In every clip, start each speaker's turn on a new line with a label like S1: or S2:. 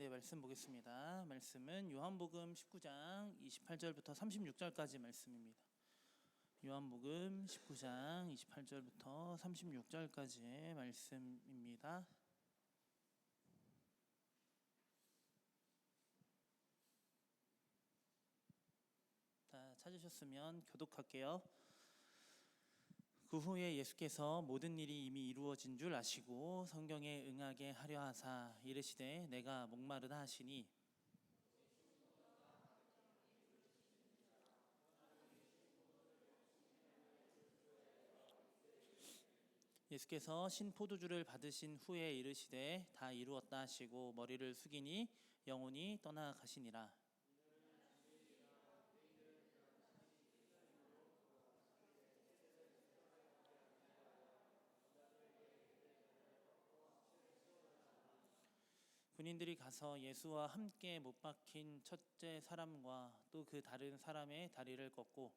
S1: 네, 말씀 보겠습니다. 말씀은 요한복음 19장 28절부터 36절까지 말씀입니다. 요한복음 19장 28절부터 36절까지의 말씀입니다. 다 찾으셨으면 교독할게요. 그 후에 예수께서 모든 일이 이미 이루어진 줄 아시고 성경에 응하게 하려 하사 이르시되 내가 목마르다 하시니 예수께서 신 포도주를 받으신 후에 이르시되 다 이루었다 하시고 머리를 숙이니 영혼이 떠나가시니라. 군인들이 가서 예수와 함께 못 박힌 첫째 사람과 또 그 다른 사람의 다리를 꺾고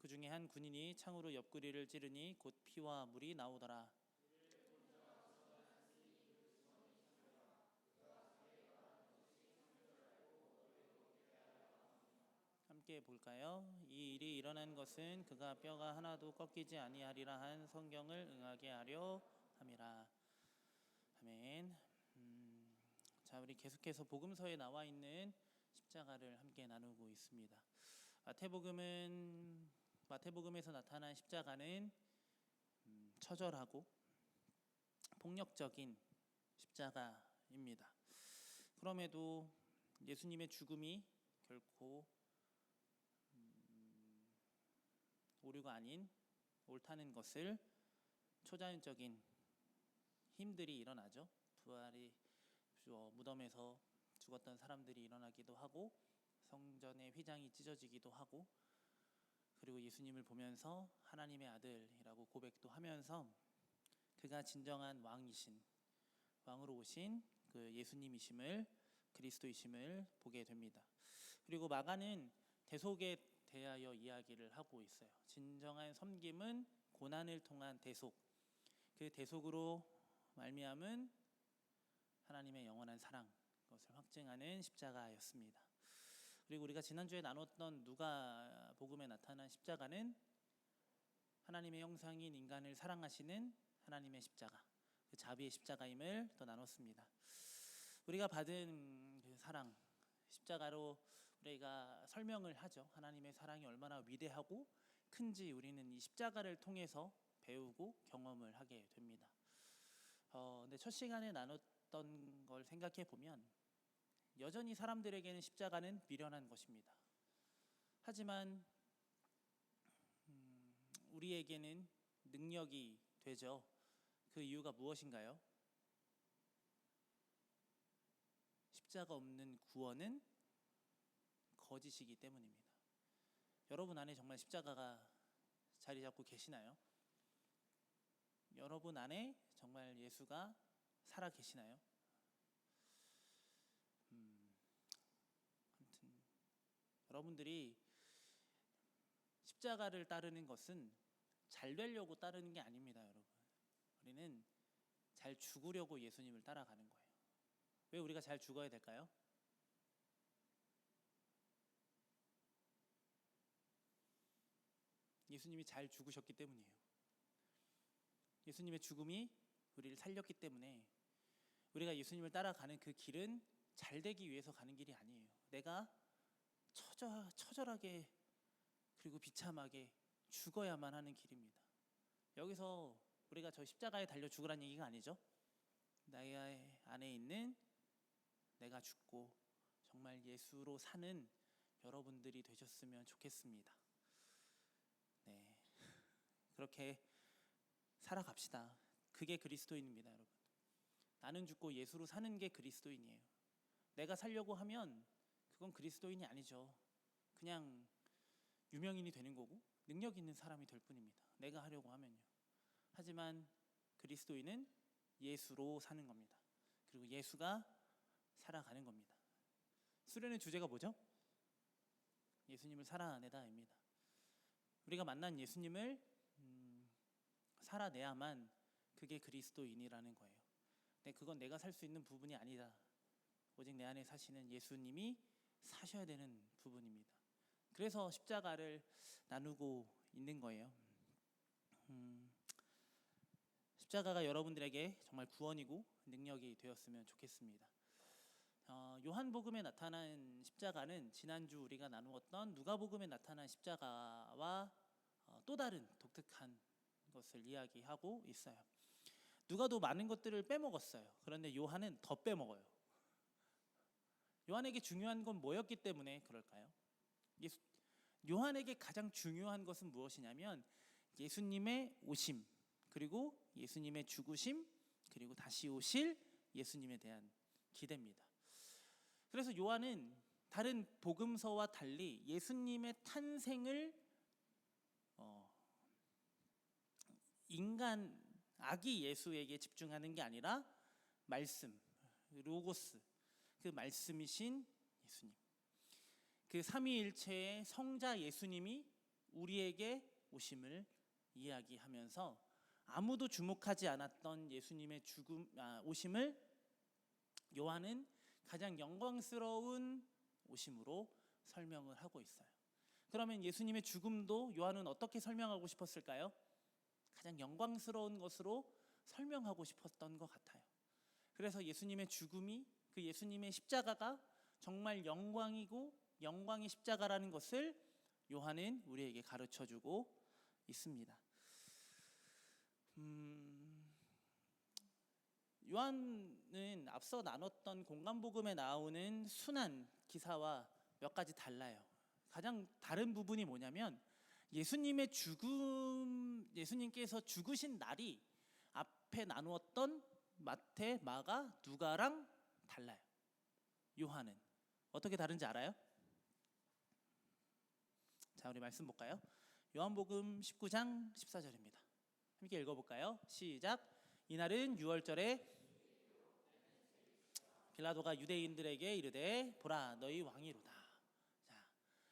S1: 그 중에 한 군인이 창으로 옆구리를 찌르니 곧 피와 물이 나오더라. 함께 볼까요? 이 일이 일어난 것은 그가 뼈가 하나도 꺾이지 아니하리라 한 성경을 응하게 하려 함이라. 아멘. 자, 우리 계속해서 복음서에 나와 있는 십자가를 함께 나누고 있습니다. 마태복음에서 나타난 십자가는 처절하고 폭력적인 십자가입니다. 그럼에도 예수님의 죽음이 결코 오류가 아닌 옳다는 것을 초자연적인 힘들이 일어나죠. 부활이 무덤에서 죽었던 사람들이 일어나기도 하고 성전의 휘장이 찢어지기도 하고 그리고 예수님을 보면서 하나님의 아들이라고 고백도 하면서 그가 진정한 왕으로 오신 그 예수님이심을 그리스도이심을 보게 됩니다. 그리고 마가는 대속에 대하여 이야기를 하고 있어요. 진정한 섬김은 고난을 통한 대속, 그 대속으로 말미암은 하나님의 영원한 사랑, 그것을 확증하는 십자가였습니다. 그리고 우리가 지난주에 나눴던 누가복음에 나타난 십자가는 하나님의 형상인 인간을 사랑하시는 하나님의 십자가, 그 자비의 십자가임을 또 나눴습니다. 우리가 받은 그 사랑, 십자가로 우리가 설명을 하죠. 하나님의 사랑이 얼마나 위대하고 큰지 우리는 이 십자가를 통해서 배우고 경험을 하게 됩니다. 근데 첫 시간에 나눴던 걸 생각해 보면 여전히 사람들에게는 십자가는 미련한 것입니다. 하지만 우리에게는 능력이 되죠. 그 이유가 무엇인가요? 십자가 없는 구원은 거짓이기 때문입니다. 여러분 안에 정말 십자가가 자리 잡고 계시나요? 여러분 안에 정말 예수가 살아 계시나요? 아무튼 여러분들이 십자가를 따르는 것은 잘 되려고 따르는 게 아닙니다, 여러분. 우리는 잘 죽으려고 예수님을 따라가는 거예요. 왜 우리가 잘 죽어야 될까요? 예수님이 잘 죽으셨기 때문이에요. 예수님의 죽음이 우리를 살렸기 때문에 우리가 예수님을 따라가는 그 길은 잘 되기 위해서 가는 길이 아니에요. 내가 처절하게 그리고 비참하게 죽어야만 하는 길입니다. 여기서 우리가 저 십자가에 달려 죽으라는 얘기가 아니죠. 나의 안에 있는 내가 죽고 정말 예수로 사는 여러분들이 되셨으면 좋겠습니다. 네, 그렇게 살아갑시다. 그게 그리스도인입니다, 여러분. 나는 죽고 예수로 사는 게 그리스도인이에요. 내가 살려고 하면 그건 그리스도인이 아니죠. 그냥 유명인이 되는 거고 능력 있는 사람이 될 뿐입니다. 내가 하려고 하면요. 하지만 그리스도인은 예수로 사는 겁니다. 그리고 예수가 살아가는 겁니다. 수련의 주제가 뭐죠? 예수님을 살아내다입니다. 우리가 만난 예수님을 살아내야만 그게 그리스도인이라는 거예요. 근데 그건 내가 살 수 있는 부분이 아니다. 오직 내 안에 사시는 예수님이 사셔야 되는 부분입니다. 그래서 십자가를 나누고 있는 거예요. 십자가가 여러분들에게 정말 구원이고 능력이 되었으면 좋겠습니다. 요한복음에 나타난 십자가는 지난주 우리가 나누었던 누가복음에 나타난 십자가와 또 다른 독특한 것을 이야기하고 있어요. 누가도 많은 것들을 빼먹었어요. 그런데 요한은 더 빼먹어요. 요한에게 중요한 건 뭐였기 때문에 그럴까요? 요한에게 가장 중요한 것은 무엇이냐면 예수님의 오심, 그리고 예수님의 죽으심, 그리고 다시 오실 예수님에 대한 기대입니다. 그래서 요한은 다른 복음서와 달리 예수님의 탄생을 인간 아기 예수에게 집중하는 게 아니라 말씀, 로고스, 그 말씀이신 예수님, 그 삼위일체의 성자 예수님이 우리에게 오심을 이야기하면서 아무도 주목하지 않았던 예수님의 오심을 요한은 가장 영광스러운 오심으로 설명을 하고 있어요. 그러면 예수님의 죽음도 요한은 어떻게 설명하고 싶었을까요? 가장 영광스러운 것으로 설명하고 싶었던 것 같아요. 그래서 예수님의 죽음이, 그 예수님의 십자가가 정말 영광이고 영광의 십자가라는 것을 요한은 우리에게 가르쳐주고 있습니다. 요한은 앞서 나눴던 공간복음에 나오는 순환 기사와 몇 가지 달라요. 가장 다른 부분이 뭐냐면 예수님의 죽음, 예수님께서 죽으신 날이 앞에 나누었던 마태, 마가, 누가랑 달라요. 요한은 어떻게 다른지 알아요? 자, 우리 말씀 볼까요? 요한복음 19장 14절입니다. 함께 읽어볼까요? 시작. 이날은 유월절에 빌라도가 유대인들에게 이르되 보라 너희 왕이로다. 자,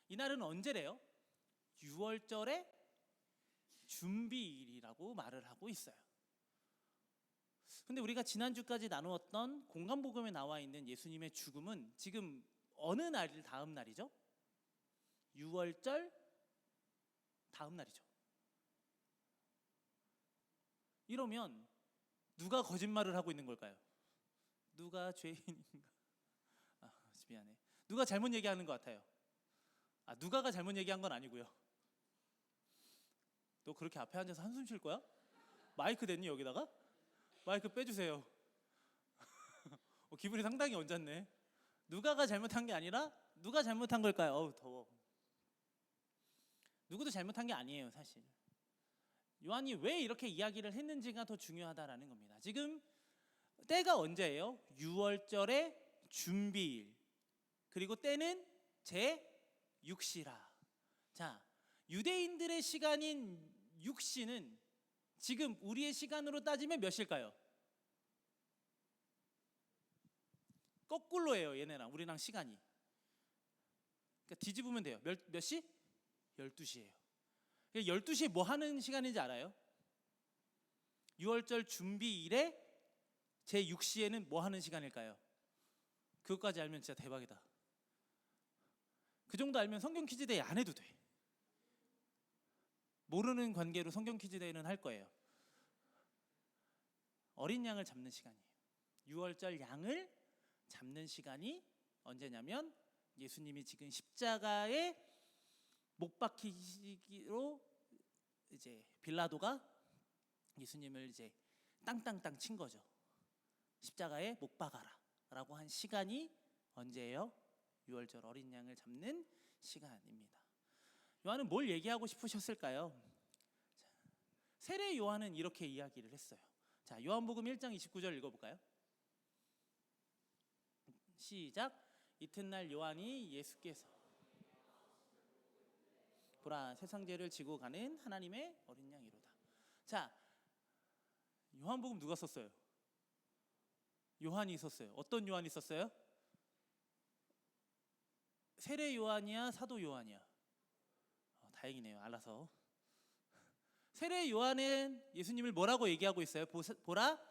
S1: 이날은 언제래요? 유월절의 준비일이라고 말을 하고 있어요. 근데 우리가 지난주까지 나누었던 공간복음에 나와 있는 예수님의 죽음은 지금 어느 날 다음 날이죠? 유월절 다음 날이죠. 이러면 누가 거짓말을 하고 있는 걸까요? 누가 죄인인가? 미안해. 누가 잘못 얘기하는 것 같아요. 누가가 잘못 얘기한 건 아니고요. 너 그렇게 앞에 앉아서 한숨 쉴 거야? 마이크 됐니 여기다가? 마이크 빼주세요. 기분이 상당히 언짢네. 누가가 잘못한 게 아니라 누가 잘못한 걸까요? 어우 더워. 누구도 잘못한 게 아니에요 사실. 요한이 왜 이렇게 이야기를 했는지가 더 중요하다라는 겁니다. 지금 때가 언제예요? 유월절의 준비일. 그리고 때는 제6시라. 자, 유대인들의 시간인 6시는 지금 우리의 시간으로 따지면 몇 시일까요? 거꾸로예요. 얘네랑 우리랑 시간이. 그러니까 뒤집으면 돼요. 몇 시? 12시예요. 12시에 뭐 하는 시간인지 알아요? 유월절 준비일에 제6시에는 뭐 하는 시간일까요? 그것까지 알면 진짜 대박이다. 그 정도 알면 성경 퀴즈데이 안 해도 돼. 모르는 관계로 성경 퀴즈데이는 할 거예요. 어린 양을 잡는 시간이에요. 유월절 양을 잡는 시간이 언제냐면 예수님이 지금 십자가에 못 박히시기로 이제 빌라도가 예수님을 이제 땅땅땅 친 거죠. 십자가에 못 박아라라고 한 시간이 언제예요? 유월절 어린 양을 잡는 시간입니다. 요한은 뭘 얘기하고 싶으셨을까요? 세례 요한은 이렇게 이야기를 했어요. 자, 요한복음 1장 29절 읽어볼까요? 시작. 이튿날 요한이 예수께서 보라 세상 죄를 지고 가는 하나님의 어린 양이로다. 자, 요한복음 누가 썼어요? 요한이 썼어요. 어떤 요한이 썼어요? 세례 요한이야, 사도 요한이야? 다행이네요. 알아서. 세례 요한은 예수님을 뭐라고 얘기하고 있어요? 보라,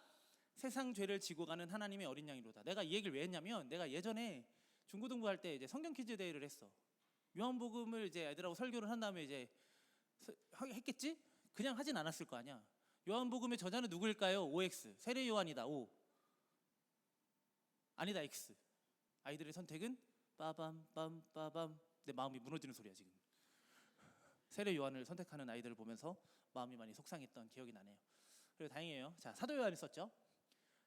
S1: 세상 죄를 지고 가는 하나님의 어린 양이로다. 내가 이 얘기를 왜 했냐면, 내가 예전에 중고등부 할 때 이제 성경 퀴즈 대회를 했어. 요한복음을 이제 애들하고 설교를 한 다음에 이제 했겠지? 그냥 하진 않았을 거 아니야. 요한복음의 저자는 누구일까요? OX. 세례 요한이다. O. 아니다. X. 아이들의 선택은 빠밤. 내 마음이 무너지는 소리야 지금. 세례 요한을 선택하는 아이들을 보면서 마음이 많이 속상했던 기억이 나네요. 그리고 다행이에요. 자, 사도 요한이 썼죠.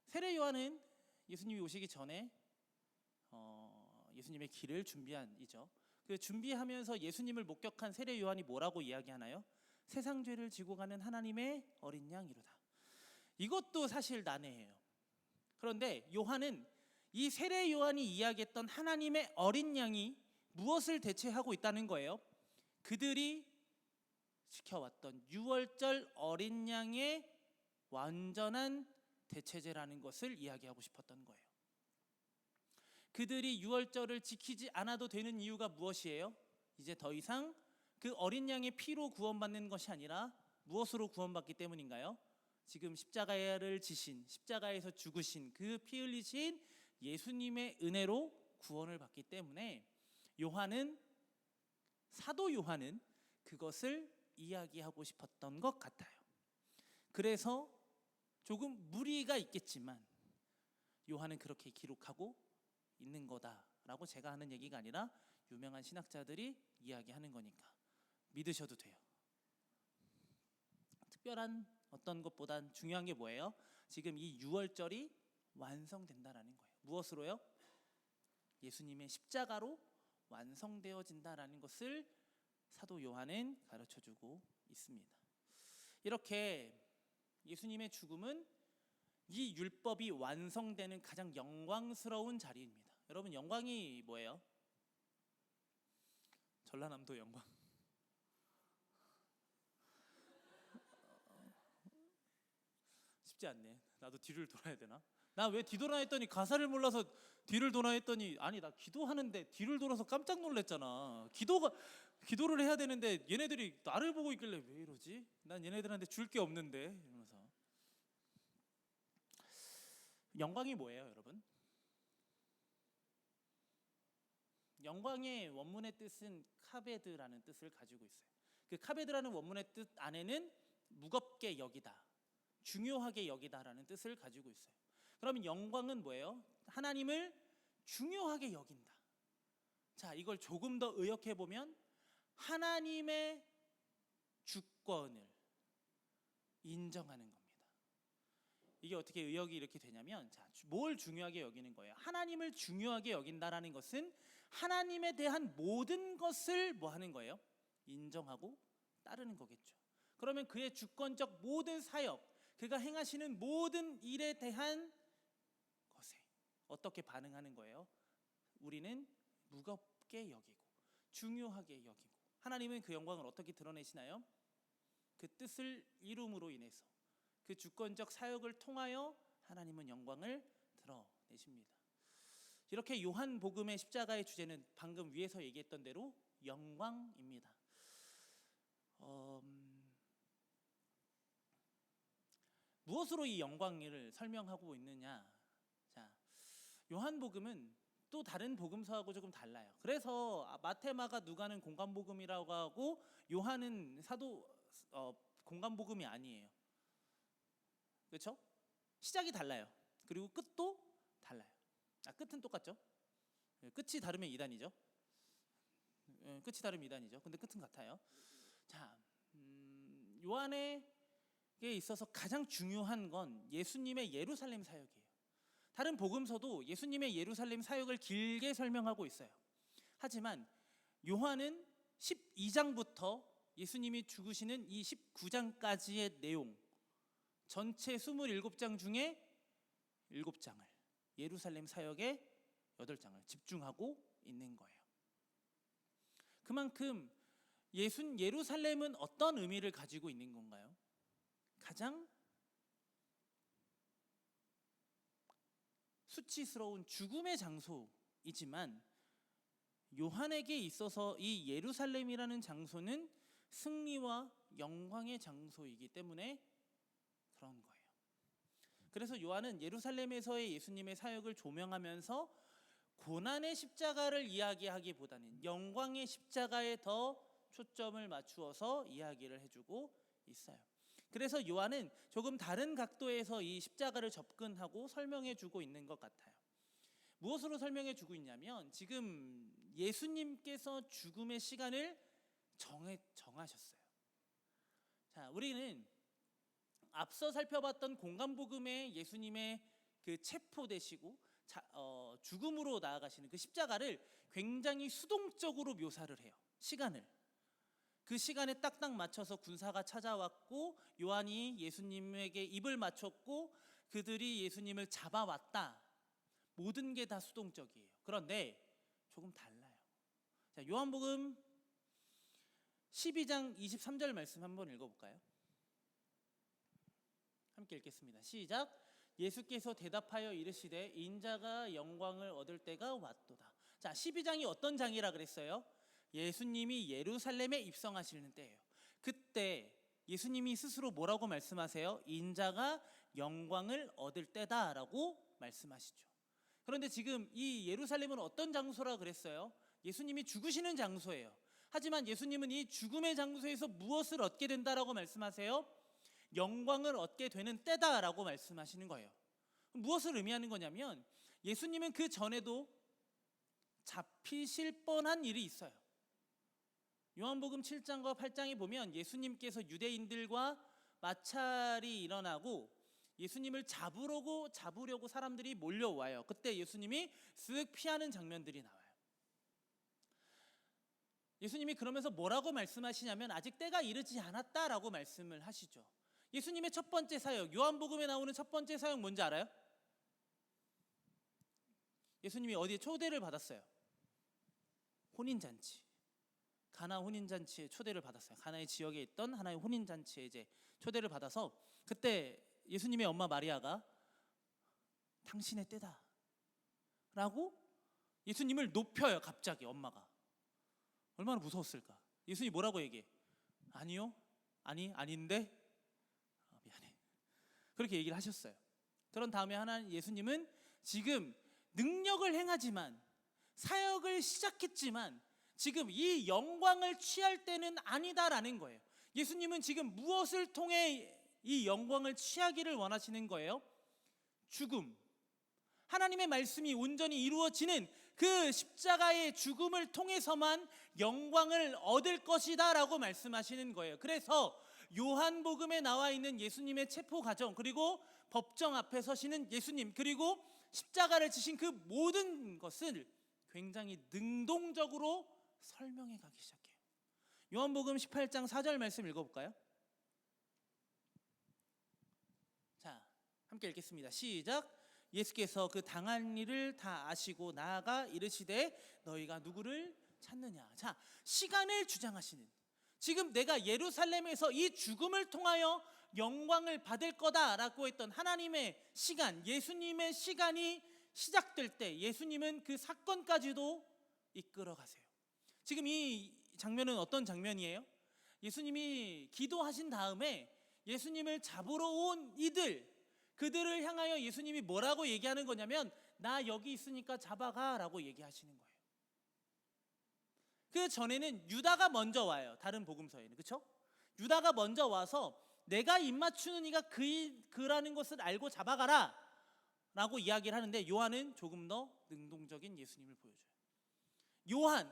S1: 세례 요한은 예수님이 오시기 전에 예수님의 길을 준비한 이죠. 그 준비하면서 예수님을 목격한 세례 요한이 뭐라고 이야기하나요? 세상 죄를 지고 가는 하나님의 어린 양이로다. 이것도 사실 난해해요. 그런데 요한은 이 세례 요한이 이야기했던 하나님의 어린 양이 무엇을 대체하고 있다는 거예요? 그들이 지켜왔던 유월절 어린 양의 완전한 대체제라는 것을 이야기하고 싶었던 거예요. 그들이 유월절을 지키지 않아도 되는 이유가 무엇이에요? 이제 더 이상 그 어린 양의 피로 구원받는 것이 아니라 무엇으로 구원받기 때문인가요? 지금 십자가를 지신, 십자가에서 죽으신 그 피 흘리신 예수님의 은혜로 구원을 받기 때문에 사도 요한은 그것을 이야기하고 싶었던 것 같아요. 그래서 조금 무리가 있겠지만 요한은 그렇게 기록하고 있는 거다라고 제가 하는 얘기가 아니라 유명한 신학자들이 이야기하는 거니까 믿으셔도 돼요. 특별한 어떤 것보단 중요한 게 뭐예요? 지금 이 유월절이 완성된다라는 거예요. 무엇으로요? 예수님의 십자가로 완성되어진다라는 것을 사도 요한은 가르쳐주고 있습니다. 이렇게 예수님의 죽음은 이 율법이 완성되는 가장 영광스러운 자리입니다. 여러분, 영광이 뭐예요? 전라남도 영광. 쉽지 않네. 나도 뒤를 돌아야 되나? 나 왜 뒤돌아 했더니 가사를 몰라서 뒤를 돌아 했더니, 아니 나 기도하는데 뒤를 돌아서 깜짝 놀랐잖아. 기도를 해야 되는데 얘네들이 나를 보고 있길래 왜 이러지? 난 얘네들한테 줄 게 없는데 이러면서. 영광이 뭐예요, 여러분? 영광의 원문의 뜻은 카베드라는 뜻을 가지고 있어요. 그 카베드라는 원문의 뜻 안에는 무겁게 여기다, 중요하게 여기다라는 뜻을 가지고 있어요. 그러면 영광은 뭐예요? 하나님을 중요하게 여긴다. 자, 이걸 조금 더 의역해 보면 하나님의 주권을 인정하는 겁니다. 이게 어떻게 의역이 이렇게 되냐면, 자, 뭘 중요하게 여기는 거예요? 하나님을 중요하게 여긴다라는 것은 하나님에 대한 모든 것을 뭐 하는 거예요? 인정하고 따르는 거겠죠. 그러면 그의 주권적 모든 사역, 그가 행하시는 모든 일에 대한 것에 어떻게 반응하는 거예요? 우리는 무겁게 여기고 중요하게 여기고, 하나님은 그 영광을 어떻게 드러내시나요? 그 뜻을 이룸으로 인해서, 그 주권적 사역을 통하여 하나님은 영광을 드러내십니다. 이렇게 요한복음의 십자가의 주제는 방금 위에서 얘기했던 대로 영광입니다. 무엇으로 이 영광을 설명하고 있느냐? 자, 요한복음은 또 다른 복음서하고 조금 달라요. 그래서 마태, 마가, 누가는 공관복음이라고 하고 요한은 공관복음이 아니에요. 그렇죠? 시작이 달라요. 그리고 끝도 달라요. 끝은 똑같죠? 끝이 다르면 이단이죠. 끝이 다르면 이단이죠. 근데 끝은 같아요. 자, 요한에게 있어서 가장 중요한 건 예수님의 예루살렘 사역이에요. 다른 복음서도 예수님의 예루살렘 사역을 길게 설명하고 있어요. 하지만 요한은 12장부터 예수님이 죽으시는 이 19장까지의 내용, 전체 27장 중에 7장을, 예루살렘 사역의 8장을 집중하고 있는 거예요. 그만큼 예루살렘은 어떤 의미를 가지고 있는 건가요? 가장 수치스러운 죽음의 장소이지만 요한에게 있어서 이 예루살렘이라는 장소는 승리와 영광의 장소이기 때문에 그런 거예요. 그래서 요한은 예루살렘에서의 예수님의 사역을 조명하면서 고난의 십자가를 이야기하기보다는 영광의 십자가에 더 초점을 맞추어서 이야기를 해주고 있어요. 그래서 요한은 조금 다른 각도에서 이 십자가를 접근하고 설명해주고 있는 것 같아요. 무엇으로 설명해주고 있냐면, 지금 예수님께서 죽음의 시간을 정하셨어요. 자, 우리는 앞서 살펴봤던 공간복음의 예수님의 그 체포되시고 죽음으로 나아가시는 그 십자가를 굉장히 수동적으로 묘사를 해요. 시간을. 그 시간에 딱딱 맞춰서 군사가 찾아왔고 요한이 예수님에게 입을 맞췄고 그들이 예수님을 잡아왔다. 모든 게 다 수동적이에요. 그런데 조금 달라요. 자, 요한복음 12장 23절 말씀 한번 읽어볼까요? 함께 읽겠습니다. 시작. 예수께서 대답하여 이르시되 인자가 영광을 얻을 때가 왔도다. 자, 12장이 어떤 장이라 그랬어요? 예수님이 예루살렘에 입성하시는 때예요. 그때 예수님이 스스로 뭐라고 말씀하세요? 인자가 영광을 얻을 때다라고 말씀하시죠. 그런데 지금 이 예루살렘은 어떤 장소라 그랬어요? 예수님이 죽으시는 장소예요. 하지만 예수님은 이 죽음의 장소에서 무엇을 얻게 된다라고 말씀하세요? 영광을 얻게 되는 때다라고 말씀하시는 거예요. 무엇을 의미하는 거냐면, 예수님은 그 전에도 잡히실 뻔한 일이 있어요. 요한복음 7장과 8장에 보면 예수님께서 유대인들과 마찰이 일어나고 예수님을 잡으려고 사람들이 몰려와요. 그때 예수님이 쓱 피하는 장면들이 나와요. 예수님이 그러면서 뭐라고 말씀하시냐면, 아직 때가 이르지 않았다라고 말씀을 하시죠. 예수님의 첫 번째 사역, 요한복음에 나오는 첫 번째 사역 뭔지 알아요? 예수님이 어디에 초대를 받았어요? 혼인잔치, 가나 혼인잔치에 초대를 받았어요. 가나의 지역에 있던 하나의 혼인잔치에 이제 초대를 받아서, 그때 예수님의 엄마 마리아가 당신의 때다 라고 예수님을 높여요. 갑자기 엄마가. 얼마나 무서웠을까. 예수님이 뭐라고 얘기해? 아니요, 아닌데, 미안해, 그렇게 얘기를 하셨어요. 그런 다음에 예수님은 지금 능력을 행하지만, 사역을 시작했지만 지금 이 영광을 취할 때는 아니다라는 거예요. 예수님은 지금 무엇을 통해 이 영광을 취하기를 원하시는 거예요? 죽음, 하나님의 말씀이 온전히 이루어지는 그 십자가의 죽음을 통해서만 영광을 얻을 것이다 라고 말씀하시는 거예요. 그래서 요한복음에 나와 있는 예수님의 체포 과정, 그리고 법정 앞에 서시는 예수님, 그리고 십자가를 지신 그 모든 것을 굉장히 능동적으로 설명해 가기 시작해요. 요한복음 18장 4절 말씀 읽어볼까요? 자, 함께 읽겠습니다. 시작. 예수께서 그 당한 일을 다 아시고 나아가 이르시되 너희가 누구를 찾느냐. 자, 시간을 주장하시는, 지금 내가 예루살렘에서 이 죽음을 통하여 영광을 받을 거다라고 했던 하나님의 시간, 예수님의 시간이 시작될 때 예수님은 그 사건까지도 이끌어 가세요. 지금 이 장면은 어떤 장면이에요? 예수님이 기도하신 다음에 예수님을 잡으러 온 그들을 향하여 예수님이 뭐라고 얘기하는 거냐면, 나 여기 있으니까 잡아가 라고 얘기하시는 거예요. 그 전에는 유다가 먼저 와요. 다른 복음서에는, 그렇죠? 유다가 먼저 와서 내가 입맞추는 이가 그라는 것을 알고 잡아가라 라고 이야기를 하는데, 요한은 조금 더 능동적인 예수님을 보여줘요.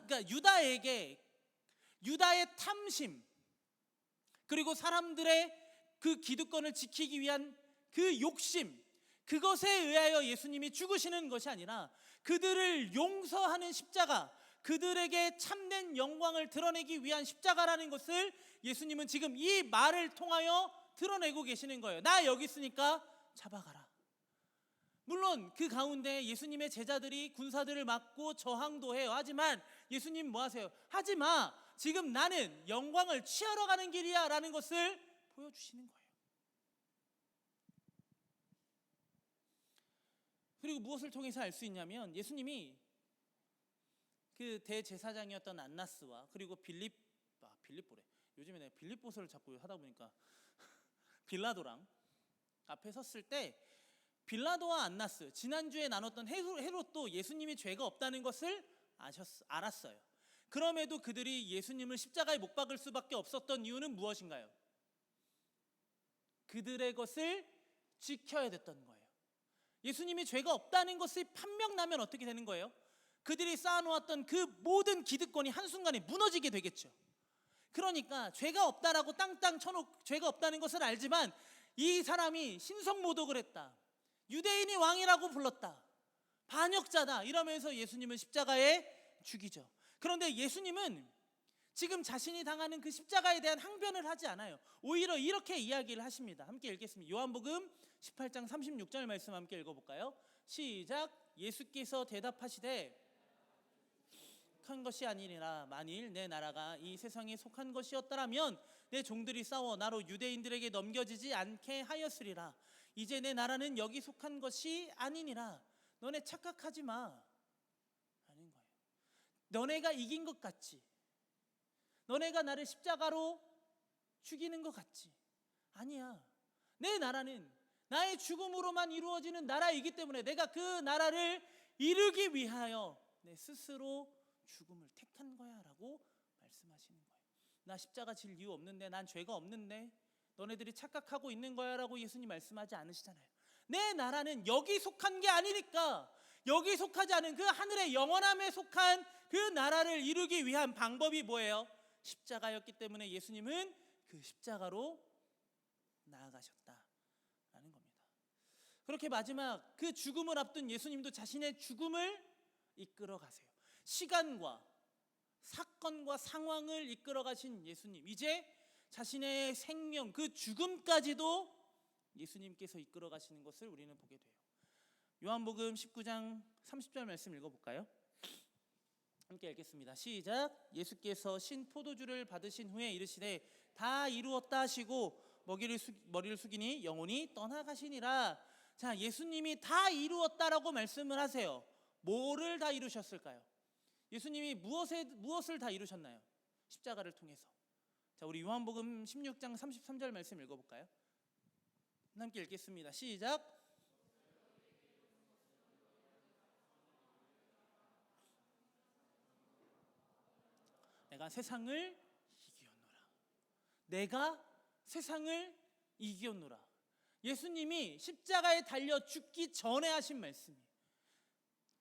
S1: 그러니까 유다의 탐심, 그리고 사람들의 그 기득권을 지키기 위한 그 욕심, 그것에 의하여 예수님이 죽으시는 것이 아니라 그들을 용서하는 십자가, 그들에게 참된 영광을 드러내기 위한 십자가라는 것을 예수님은 지금 이 말을 통하여 드러내고 계시는 거예요. 나 여기 있으니까 잡아가라. 물론 그 가운데 예수님의 제자들이 군사들을 맞고 저항도 해요. 하지만 예수님 뭐 하세요? 하지마, 지금 나는 영광을 취하러 가는 길이야 라는 것을 보여주시는 거예요. 그리고 무엇을 통해서 알 수 있냐면, 예수님이 그 대제사장이었던 안나스와 그리고 빌립보래, 요즘에 내가 빌립보서를 자꾸 하다 보니까 빌라도랑 앞에 섰을 때 빌라도와 안나스, 지난주에 나눴던 헤롯도 예수님이 죄가 없다는 것을 알았어요. 그럼에도 그들이 예수님을 십자가에 못 박을 수밖에 없었던 이유는 무엇인가요? 그들의 것을 지켜야 됐던 거예요. 예수님이 죄가 없다는 것이 판명나면 어떻게 되는 거예요? 그들이 쌓아놓았던 그 모든 기득권이 한순간에 무너지게 되겠죠. 그러니까 죄가 없다라고 땅땅 쳐놓고 죄가 없다는 것을 알지만 이 사람이 신성모독을 했다, 유대인이 왕이라고 불렀다, 반역자다 이러면서 예수님을 십자가에 죽이죠. 그런데 예수님은 지금 자신이 당하는 그 십자가에 대한 항변을 하지 않아요. 오히려 이렇게 이야기를 하십니다. 함께 읽겠습니다. 요한복음 18장 36절 말씀 함께 읽어볼까요? 시작. 예수께서 대답하시되 속한 것이 아니니라. 만일 내 나라가 이 세상에 속한 것이었더라면 내 종들이 싸워 나로 유대인들에게 넘겨지지 않게 하였으리라. 이제 내 나라는 여기 속한 것이 아니니라. 너네 착각하지 마 하는 거예요. 너네가 이긴 것 같지? 너네가 나를 십자가로 죽이는 것 같지? 아니야. 내 나라는 나의 죽음으로만 이루어지는 나라이기 때문에 내가 그 나라를 이루기 위하여 내 스스로 죽음을 택한 거야 라고 말씀하시는 거예요. 나 십자가 질 이유 없는데, 난 죄가 없는데 너네들이 착각하고 있는 거야 라고 예수님 말씀하지 않으시잖아요. 내 나라는 여기 속한 게 아니니까, 여기 속하지 않은 그 하늘의 영원함에 속한 그 나라를 이루기 위한 방법이 뭐예요? 십자가였기 때문에 예수님은 그 십자가로 나아가셨다라는 겁니다. 그렇게 마지막 그 죽음을 앞둔 예수님도 자신의 죽음을 이끌어 가세요. 시간과 사건과 상황을 이끌어 가신 예수님, 이제 자신의 생명, 그 죽음까지도 예수님께서 이끌어 가시는 것을 우리는 보게 돼요. 요한복음 19장 30절 말씀 읽어볼까요? 함께 읽겠습니다. 시작. 예수께서 신 포도주를 받으신 후에 이르시되 다 이루었다 하시고 머리를 숙이니 영혼이 떠나가시니라. 자, 예수님이 다 이루었다라고 말씀을 하세요. 뭐를 다 이루셨을까요? 예수님이 무엇을 다 이루셨나요? 십자가를 통해서. 자, 우리 요한복음 16장 33절 말씀 읽어볼까요? 함께 읽겠습니다. 시작. 내가 세상을 이기었노라. 내가 세상을 이기었노라. 예수님이 십자가에 달려 죽기 전에 하신 말씀이에요.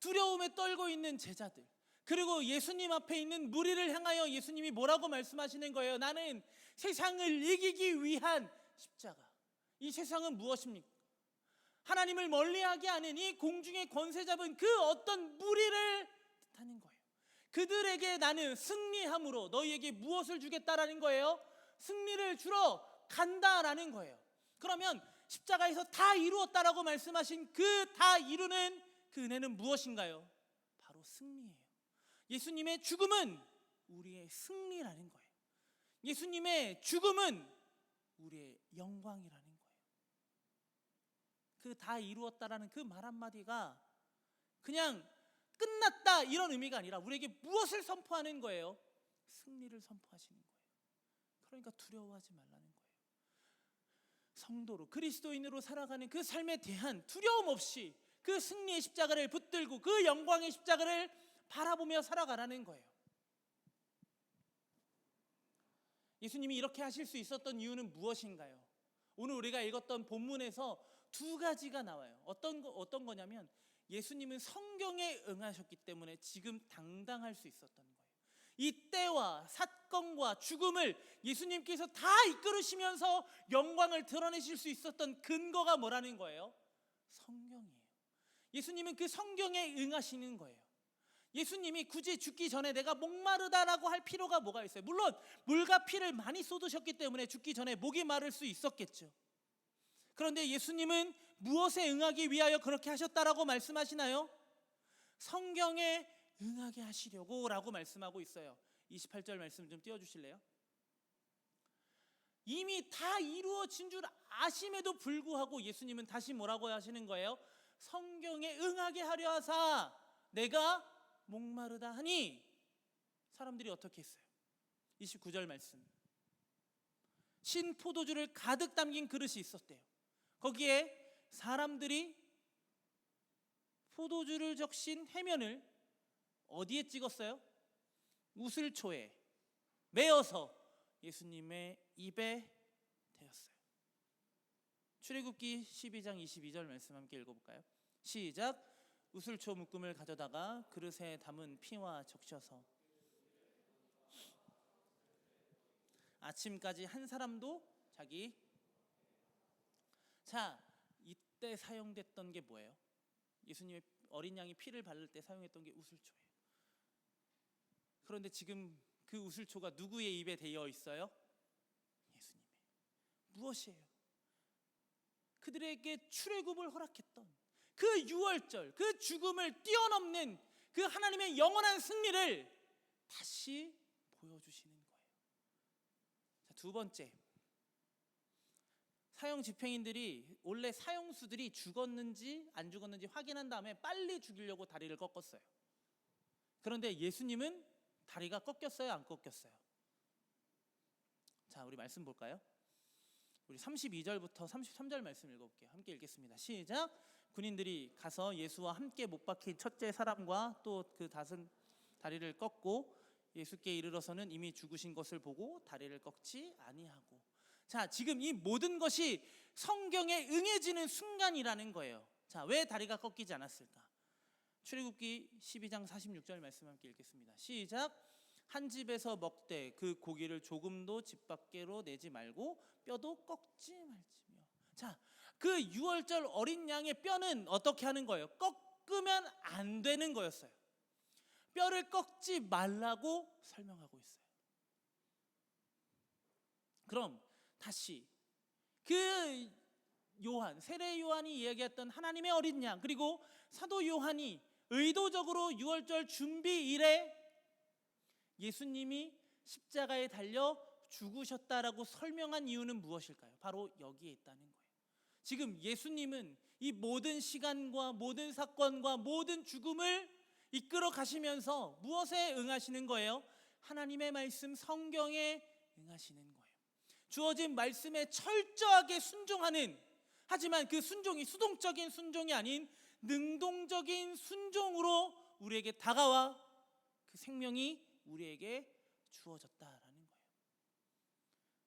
S1: 두려움에 떨고 있는 제자들, 그리고 예수님 앞에 있는 무리를 향하여 예수님이 뭐라고 말씀하시는 거예요? 나는 세상을 이기기 위한 십자가. 이 세상은 무엇입니까? 하나님을 멀리하게 하는 이 공중의 권세 잡은 그 어떤 무리를 뜻하는 거예요. 그들에게 나는 승리함으로 너희에게 무엇을 주겠다라는 거예요? 승리를 주러 간다라는 거예요. 그러면 십자가에서 다 이루었다라고 말씀하신 그 다 이루는 그 은혜는 무엇인가요? 바로 승리예요. 예수님의 죽음은 우리의 승리라는 거예요. 예수님의 죽음은 우리의 영광이라는 거예요. 그 다 이루었다라는 그 말 한마디가 그냥 끝났다 이런 의미가 아니라 우리에게 무엇을 선포하는 거예요? 승리를 선포하시는 거예요. 그러니까 두려워하지 말라는 거예요. 성도로, 그리스도인으로 살아가는 그 삶에 대한 두려움 없이 그 승리의 십자가를 붙들고 그 영광의 십자가를 바라보며 살아가라는 거예요. 예수님이 이렇게 하실 수 있었던 이유는 무엇인가요? 오늘 우리가 읽었던 본문에서 두 가지가 나와요. 어떤 거냐면 예수님은 성경에 응하셨기 때문에 지금 당당할 수 있었던 거예요. 이 때와 사건과 죽음을 예수님께서 다 이끌으시면서 영광을 드러내실 수 있었던 근거가 뭐라는 거예요? 성경이에요. 예수님은 그 성경에 응하시는 거예요. 예수님이 굳이 죽기 전에 내가 목마르다라고 할 필요가 뭐가 있어요? 물론 물과 피를 많이 쏟으셨기 때문에 죽기 전에 목이 마를 수 있었겠죠. 그런데 예수님은 무엇에 응하기 위하여 그렇게 하셨다라고 말씀하시나요? 성경에 응하게 하시려고 라고 말씀하고 있어요. 28절 말씀 좀 띄워주실래요? 이미 다 이루어진 줄 아심에도 불구하고 예수님은 다시 뭐라고 하시는 거예요? 성경에 응하게 하려 하사 내가 목마르다 하니 사람들이 어떻게 했어요? 29절 말씀 신 포도주를 가득 담긴 그릇이 있었대요. 거기에 사람들이 포도주를 적신 해면을 어디에 찍었어요? 우슬초에 메어서 예수님의 입에 대었어요. 출애굽기 12장 22절 말씀 함께 읽어볼까요? 시작. 우슬초 묶음을 가져다가 그릇에 담은 피와 적셔서 아침까지 한 사람도 자기. 자, 이때 사용됐던 게 뭐예요? 예수님의 어린 양이 피를 바를 때 사용했던 게 우슬초예요. 그런데 지금 그 우슬초가 누구의 입에 대어 있어요? 예수님의. 무엇이에요? 그들에게 출애굽을 허락했던 그 유월절, 그 죽음을 뛰어넘는 그 하나님의 영원한 승리를 다시 보여주시는 거예요. 자, 두 번째, 사형 집행인들이 원래 사형수들이 죽었는지 안 죽었는지 확인한 다음에 빨리 죽이려고 다리를 꺾었어요. 그런데 예수님은 다리가 꺾였어요, 안 꺾였어요? 자, 우리 말씀 볼까요? 우리 32절부터 33절 말씀 읽어볼게요. 함께 읽겠습니다. 시작. 군인들이 가서 예수와 함께 못 박힌 첫째 사람과 또 그 다리를 꺾고 예수께 이르러서는 이미 죽으신 것을 보고 다리를 꺾지 아니하고. 자, 지금 이 모든 것이 성경에 응해지는 순간이라는 거예요. 자, 왜 다리가 꺾이지 않았을까? 출애굽기 12장 46절 말씀 함께 읽겠습니다. 시작. 한 집에서 먹되 그 고기를 조금도 집 밖으로 내지 말고 뼈도 꺾지 말지며. 자, 그 유월절 어린 양의 뼈는 어떻게 하는 거예요? 꺾으면 안 되는 거였어요. 뼈를 꺾지 말라고 설명하고 있어요. 그럼 다시 그 요한, 세례 요한이 이야기했던 하나님의 어린 양, 그리고 사도 요한이 의도적으로 유월절 준비일에 예수님이 십자가에 달려 죽으셨다라고 설명한 이유는 무엇일까요? 바로 여기에 있다는 거예요. 지금 예수님은 이 모든 시간과 모든 사건과 모든 죽음을 이끌어 가시면서 무엇에 응하시는 거예요? 하나님의 말씀 성경에 응하시는 거예요. 주어진 말씀에 철저하게 순종하는, 하지만 그 순종이 수동적인 순종이 아닌 능동적인 순종으로 우리에게 다가와 그 생명이 우리에게 주어졌다라는 거예요.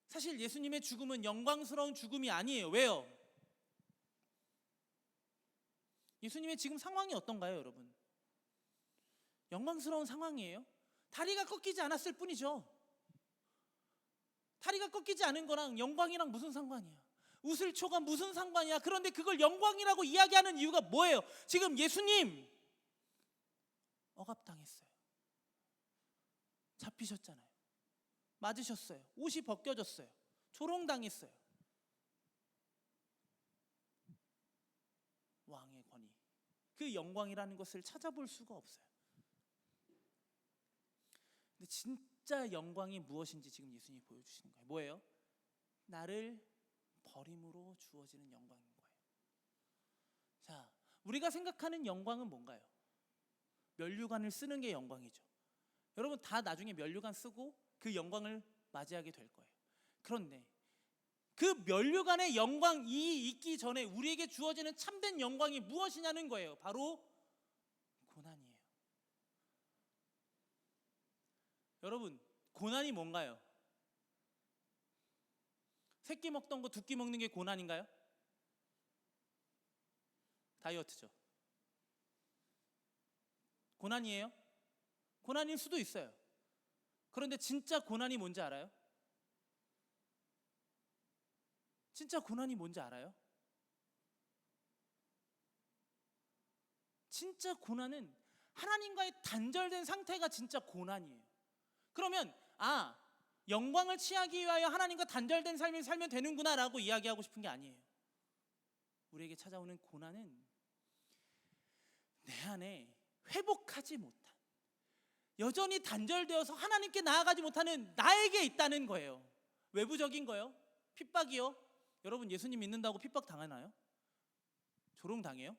S1: 사실 예수님의 죽음은 영광스러운 죽음이 아니에요. 왜요? 예수님의 지금 상황이 어떤가요, 여러분? 영광스러운 상황이에요. 다리가 꺾이지 않았을 뿐이죠. 다리가 꺾이지 않은 거랑 영광이랑 무슨 상관이야? 우슬초가 무슨 상관이야? 그런데 그걸 영광이라고 이야기하는 이유가 뭐예요? 지금 예수님 억압당했어요. 잡히셨잖아요. 맞으셨어요. 옷이 벗겨졌어요. 조롱당했어요. 왕의 권위, 그 영광이라는 것을 찾아볼 수가 없어요. 근데 진짜 영광이 무엇인지 지금 예수님이 보여주시는 거예요. 뭐예요? 나를 버림으로 주어지는 영광인 거예요. 자, 우리가 생각하는 영광은 뭔가요? 면류관을 쓰는 게 영광이죠. 여러분 다 나중에 면류관 쓰고 그 영광을 맞이하게 될 거예요. 그런데 그 면류관의 영광이 있기 전에 우리에게 주어지는 참된 영광이 무엇이냐는 거예요. 바로 고난이에요. 여러분, 고난이 뭔가요? 새끼 먹던 거 두 끼 먹는 게 고난인가요? 다이어트죠. 고난이에요? 고난일 수도 있어요. 그런데 진짜 고난이 뭔지 알아요? 진짜 고난이 뭔지 알아요? 진짜 고난은 하나님과의 단절된 상태가 진짜 고난이에요. 그러면 영광을 취하기 위하여 하나님과 단절된 삶을 살면 되는구나 라고 이야기하고 싶은 게 아니에요. 우리에게 찾아오는 고난은 내 안에 회복하지 못한, 여전히 단절되어서 하나님께 나아가지 못하는 나에게 있다는 거예요. 외부적인 거요? 핍박이요? 여러분 예수님 믿는다고 핍박 당하나요? 조롱당해요?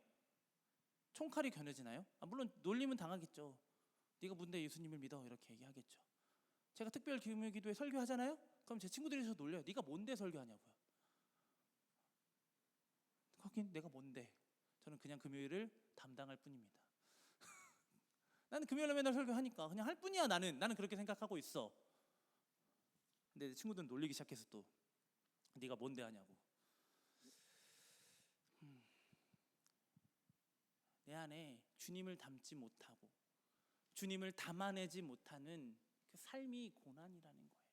S1: 총칼이 겨눠지나요? 물론 놀림은 당하겠죠. 네가 뭔데 예수님을 믿어? 이렇게 얘기하겠죠. 제가 특별 기도회 설교하잖아요. 그럼 제 친구들이 저 놀려요. 네가 뭔데 설교하냐고요. 거긴 내가 뭔데? 저는 그냥 금요일을 담당할 뿐입니다. 나는 금요일에 맨날 설교하니까 그냥 할 뿐이야. 나는 그렇게 생각하고 있어. 근데 내 친구들은 놀리기 시작해서 또 네가 뭔데 하냐고. 내 안에 주님을 담지 못하고 주님을 담아내지 못하는 그 삶이 고난이라는 거예요.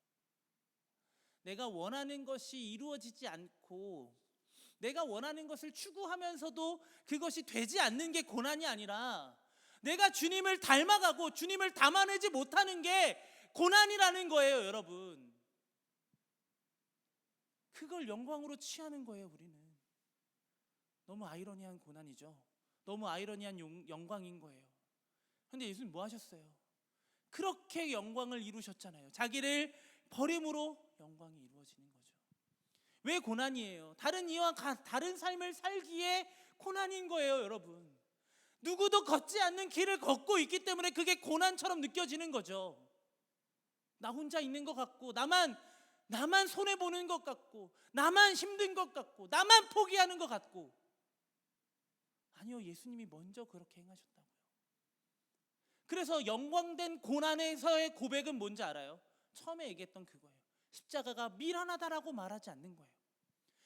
S1: 내가 원하는 것이 이루어지지 않고 내가 원하는 것을 추구하면서도 그것이 되지 않는 게 고난이 아니라 내가 주님을 닮아가고 주님을 담아내지 못하는 게 고난이라는 거예요, 여러분. 그걸 영광으로 취하는 거예요, 우리는. 너무 아이러니한 고난이죠. 너무 아이러니한 영광인 거예요. 그런데 예수님 뭐 하셨어요? 그렇게 영광을 이루셨잖아요. 자기를 버림으로 영광이 이루어지는 거죠. 왜 고난이에요? 다른 이와 다른 삶을 살기에 고난인 거예요, 여러분. 누구도 걷지 않는 길을 걷고 있기 때문에 그게 고난처럼 느껴지는 거죠. 나 혼자 있는 것 같고 나만 손해보는 것 같고 나만 힘든 것 같고 나만 포기하는 것 같고. 아니요, 예수님이 먼저 그렇게 행하셨다고요. 그래서 영광된 고난에서의 고백은 뭔지 알아요? 처음에 얘기했던 그거예요. 십자가가 미련하다라고 말하지 않는 거예요.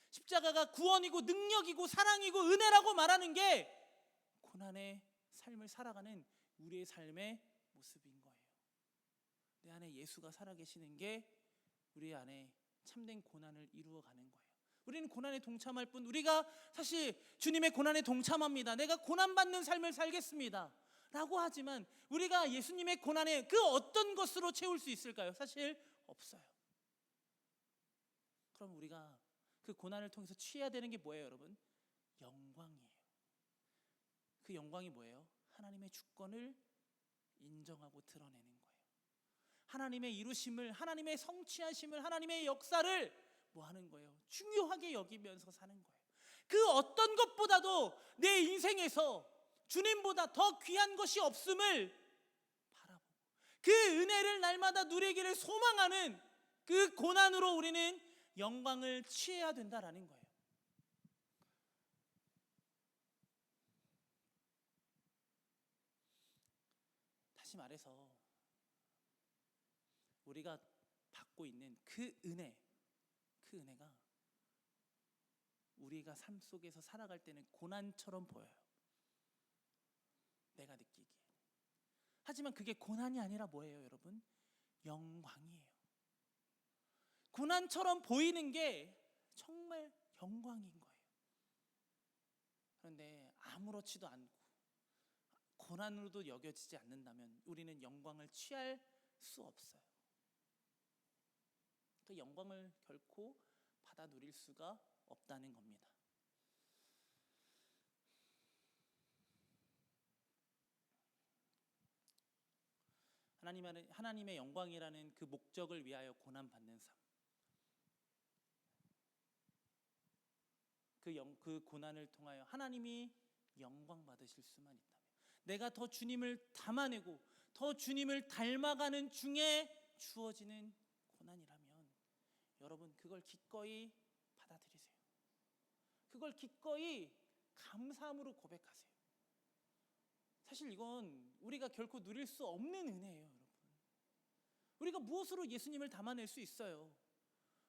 S1: 십자가가 구원이고 능력이고 사랑이고 은혜라고 말하는 게 고난의 삶을 살아가는 우리의 삶의 모습인 거예요. 내 안에 예수가 살아계시는 게 우리 안에 참된 고난을 이루어가는 거예요. 우리는 고난에 동참할 뿐, 우리가 사실 주님의 고난에 동참합니다. 내가 고난받는 삶을 살겠습니다 라고 하지만 우리가 예수님의 고난에 그 어떤 것으로 채울 수 있을까요? 사실 없어요. 그럼 우리가 그 고난을 통해서 취해야 되는 게 뭐예요, 여러분? 영광이에요. 그 영광이 뭐예요? 하나님의 주권을 인정하고 드러내는 거예요. 하나님의 이루심을, 하나님의 성취하심을, 하나님의 역사를 뭐 하는 거예요? 중요하게 여기면서 사는 거예요. 그 어떤 것보다도 내 인생에서 주님보다 더 귀한 것이 없음을 바라보고 그 은혜를 날마다 누리기를 소망하는 그 고난으로 우리는 영광을 취해야 된다라는 거예요. 다시 말해서 우리가 받고 있는 그 은혜가 우리가 삶 속에서 살아갈 때는 고난처럼 보여요. 내가 느끼기에. 하지만 그게 고난이 아니라 뭐예요, 여러분? 영광이에요. 고난처럼 보이는 게 정말 영광인 거예요. 그런데 아무렇지도 않고 고난으로도 여겨지지 않는다면 우리는 영광을 취할 수 없어요. 그 영광을 결코 받아 누릴 수가 없다는 겁니다. 하나님의 영광이라는 그 목적을 위하여 고난받는 삶. 그 고난을 통하여 하나님이 영광 받으실 수만 있다면, 내가 더 주님을 담아내고 더 주님을 닮아가는 중에 주어지는 고난이라면 여러분 그걸 기꺼이 받아들이세요. 그걸 기꺼이 감사함으로 고백하세요. 사실 이건 우리가 결코 누릴 수 없는 은혜예요, 여러분. 우리가 무엇으로 예수님을 담아낼 수 있어요?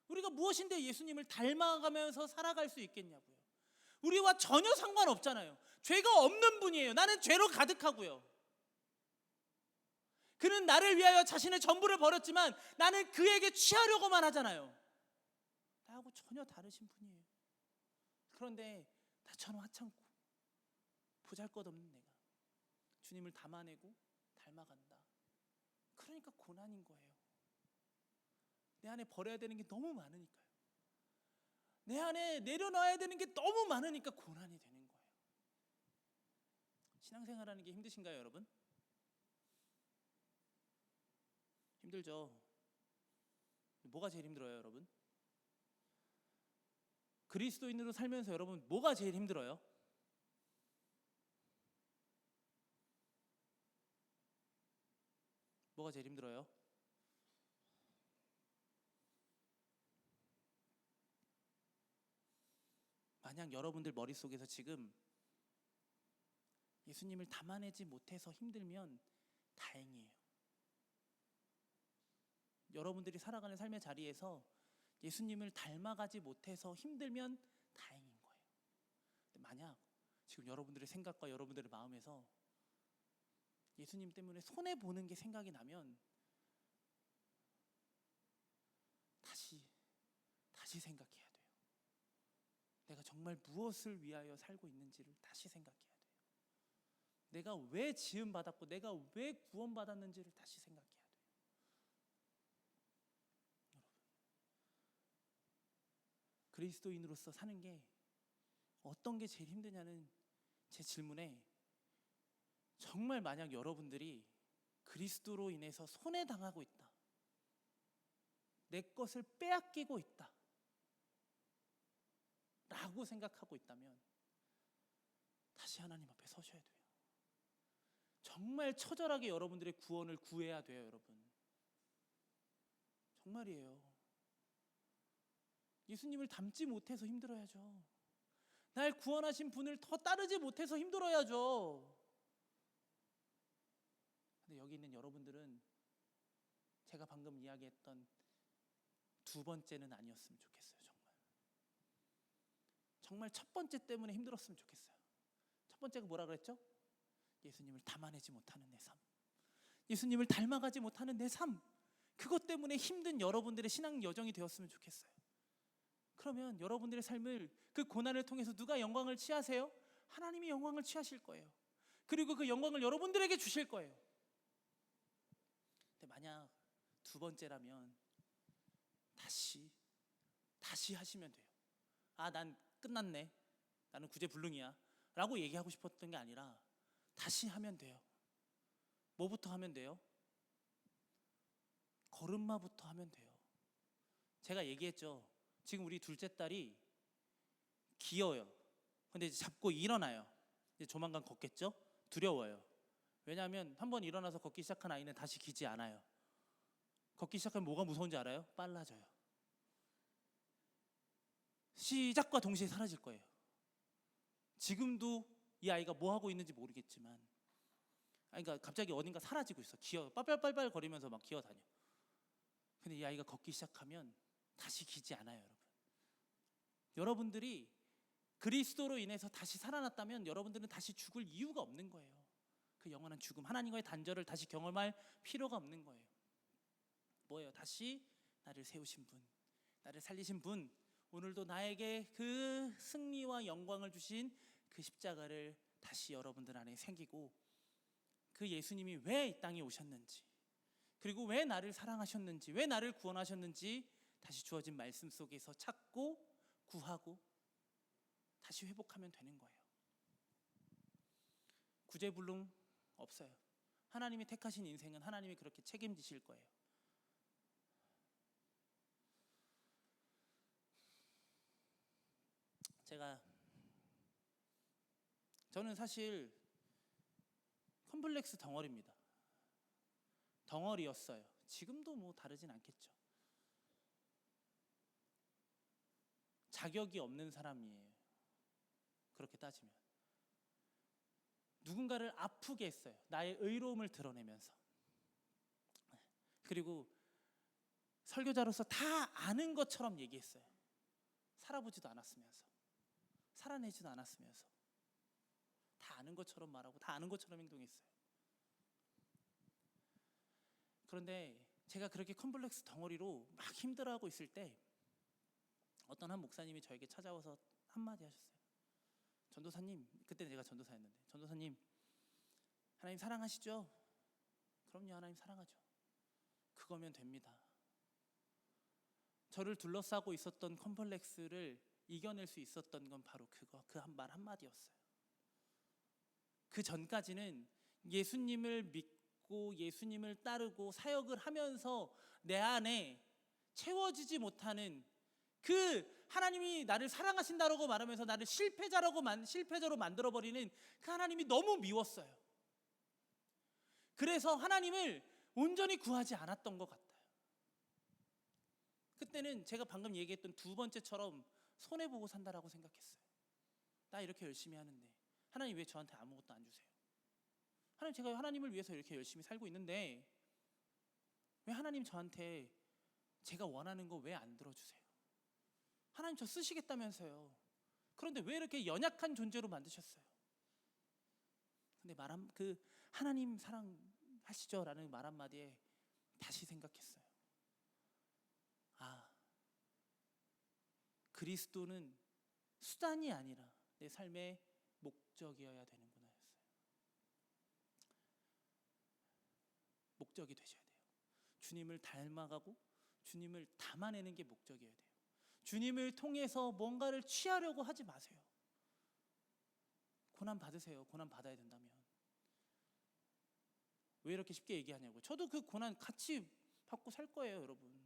S1: 우리가 무엇인데 예수님을 닮아가면서 살아갈 수 있겠냐고요. 우리와 전혀 상관없잖아요. 죄가 없는 분이에요. 나는 죄로 가득하고요. 그는 나를 위하여 자신의 전부를 버렸지만 나는 그에게 취하려고만 하잖아요. 나하고 전혀 다르신 분이에요. 그런데 나처럼 하찮고 보잘것없는 내가 주님을 담아내고 닮아간다. 그러니까 고난인 거예요. 내 안에 버려야 되는 게 너무 많으니까요. 내 안에 내려놔야 되는 게 너무 많으니까 고난이 되는 거예요. 신앙생활하는 게 힘드신가요, 여러분? 힘들죠. 뭐가 제일 힘들어요, 여러분? 그리스도인으로 살면서 여러분 뭐가 제일 힘들어요? 뭐가 제일 힘들어요? 만약 여러분들 머릿속에서 지금 예수님을 담아내지 못해서 힘들면 다행이에요. 여러분들이 살아가는 삶의 자리에서 예수님을 닮아가지 못해서 힘들면 다행인 거예요. 근데 만약 지금 여러분들의 생각과 여러분들의 마음에서 예수님 때문에 손해보는 게 생각이 나면 다시 생각해야 돼요. 내가 정말 무엇을 위하여 살고 있는지를 다시 생각해야 돼요. 내가 왜 지음받았고 내가 왜 구원받았는지를 다시 생각해야 돼요. 여러분, 그리스도인으로서 사는 게 어떤 게 제일 힘드냐는 제 질문에 정말 만약 여러분들이 그리스도로 인해서 손해당하고 있다, 내 것을 빼앗기고 있다 라고 생각하고 있다면 다시 하나님 앞에 서셔야 돼요. 정말 처절하게 여러분들의 구원을 구해야 돼요. 여러분, 정말이에요. 예수님을 닮지 못해서 힘들어야죠. 날 구원하신 분을 더 따르지 못해서 힘들어야죠. 근데 여기 있는 여러분들은 제가 방금 이야기했던 두 번째는 아니었으면 좋겠어요. 정말 첫 번째 때문에 힘들었으면 좋겠어요. 첫 번째가 뭐라 그랬죠? 예수님을 담아내지 못하는 내 삶, 예수님을 닮아가지 못하는 내 삶, 그것 때문에 힘든 여러분들의 신앙 여정이 되었으면 좋겠어요. 그러면 여러분들의 삶을, 그 고난을 통해서 누가 영광을 취하세요? 하나님이 영광을 취하실 거예요. 그리고 그 영광을 여러분들에게 주실 거예요. 근데 만약 두 번째라면 다시 하시면 돼요. 난 끝났네, 나는 구제불능이야 라고 얘기하고 싶었던 게 아니라 다시 하면 돼요. 뭐부터 하면 돼요? 걸음마부터 하면 돼요. 제가 얘기했죠. 지금 우리 둘째 딸이 기어요. 근데 이제 잡고 일어나요. 이제 조만간 걷겠죠? 두려워요. 왜냐하면 한번 일어나서 걷기 시작한 아이는 다시 기지 않아요. 걷기 시작하면 뭐가 무서운지 알아요? 빨라져요. 시작과 동시에 사라질 거예요. 지금도 이 아이가 뭐 하고 있는지 모르겠지만, 그러니까 갑자기 어딘가 사라지고 있어. 기어 빨빨빨빨 거리면서 막 기어다녀. 근데 이 아이가 걷기 시작하면 다시 기지 않아요. 여러분들이 그리스도로 인해서 다시 살아났다면 여러분들은 다시 죽을 이유가 없는 거예요. 그 영원한 죽음, 하나님과의 단절을 다시 경험할 필요가 없는 거예요. 뭐예요? 다시 나를 세우신 분, 나를 살리신 분, 오늘도 나에게 그 승리와 영광을 주신 그 십자가를 다시 여러분들 안에 새기고, 그 예수님이 왜 이 땅에 오셨는지, 그리고 왜 나를 사랑하셨는지, 왜 나를 구원하셨는지 다시 주어진 말씀 속에서 찾고 구하고 다시 회복하면 되는 거예요. 구제불능 없어요. 하나님이 택하신 인생은 하나님이 그렇게 책임지실 거예요. 저는 사실 컴플렉스 덩어리였어요. 지금도 뭐 다르진 않겠죠. 자격이 없는 사람이에요. 그렇게 따지면 누군가를 아프게 했어요. 나의 의로움을 드러내면서. 그리고 설교자로서 다 아는 것처럼 얘기했어요. 살아보지도 않았으면서, 살아내지도 않았으면서 다 아는 것처럼 말하고 다 아는 것처럼 행동했어요. 그런데 제가 그렇게 컴플렉스 덩어리로 막 힘들어하고 있을 때 어떤 한 목사님이 저에게 찾아와서 한마디 하셨어요. 전도사님, 그때는 제가 전도사였는데, 전도사님, 하나님 사랑하시죠? 그럼요, 하나님 사랑하죠. 그거면 됩니다. 저를 둘러싸고 있었던 컴플렉스를 이겨낼 수 있었던 건 바로 그 말 한마디였어요. 그 전까지는 예수님을 믿고 예수님을 따르고 사역을 하면서 내 안에 채워지지 못하는 그 하나님이 나를 사랑하신다라고 말하면서 나를 실패자로 만들어버리는 그 하나님이 너무 미웠어요. 그래서 하나님을 온전히 구하지 않았던 것 같아요. 그때는 제가 방금 얘기했던 두 번째처럼 손해보고 산다라고 생각했어요. 나 이렇게 열심히 하는데 하나님 왜 저한테 아무것도 안 주세요? 하나님, 제가 하나님을 위해서 이렇게 열심히 살고 있는데 왜 하나님 저한테 제가 원하는 거 왜 안 들어주세요? 하나님 저 쓰시겠다면서요. 그런데 왜 이렇게 연약한 존재로 만드셨어요? 근데 그 하나님 사랑하시죠? 라는 말 한마디에 다시 생각했어요. 아, 그리스도는 수단이 아니라 내 삶의 목적이어야 되는구나 했어요. 목적이 되셔야 돼요. 주님을 닮아가고 주님을 담아내는 게 목적이어야 돼요. 주님을 통해서 뭔가를 취하려고 하지 마세요. 고난 받으세요. 고난 받아야 된다면. 왜 이렇게 쉽게 얘기하냐고요. 저도 그 고난 같이 받고 살 거예요, 여러분.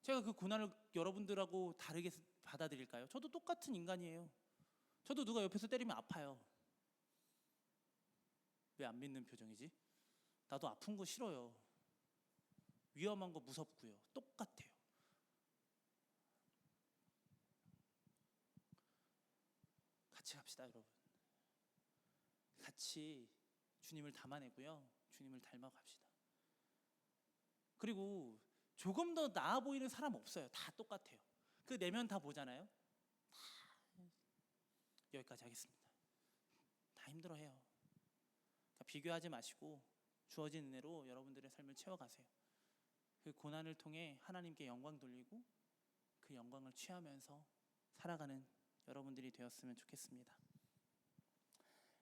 S1: 제가 그 고난을 여러분들하고 다르게 받아들일까요? 저도 똑같은 인간이에요. 저도 누가 옆에서 때리면 아파요. 왜 안 믿는 표정이지? 나도 아픈 거 싫어요. 위험한 거 무섭고요. 똑같아요. 같이 갑시다, 여러분. 같이 주님을 담아내고요. 주님을 닮아갑시다. 그리고 조금 더 나아 보이는 사람 없어요. 다 똑같아요. 그 내면 다 보잖아요. 다 여기까지 하겠습니다. 다 힘들어해요. 그러니까 비교하지 마시고 주어진 은혜로 여러분들의 삶을 채워가세요. 그 고난을 통해 하나님께 영광 돌리고 그 영광을 취하면서 살아가는 여러분들이 되었으면 좋겠습니다.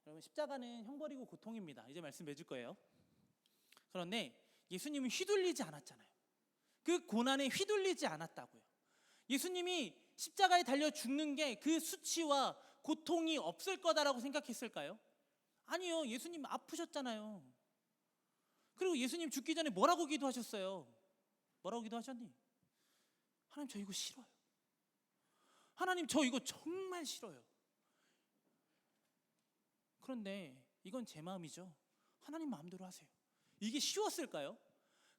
S1: 여러분, 십자가는 형벌이고 고통입니다. 이제 말씀 맺을 거예요. 그런데 예수님은 휘둘리지 않았잖아요. 그 고난에 휘둘리지 않았다고요. 예수님이 십자가에 달려 죽는 게 그 수치와 고통이 없을 거다라고 생각했을까요? 아니요. 예수님 아프셨잖아요. 그리고 예수님 죽기 전에 뭐라고 기도하셨어요? 뭐라고 기도하셨니? 하나님, 저 이거 싫어요. 하나님, 저 이거 정말 싫어요. 그런데 이건 제 마음이죠. 하나님 마음대로 하세요. 이게 쉬웠을까요?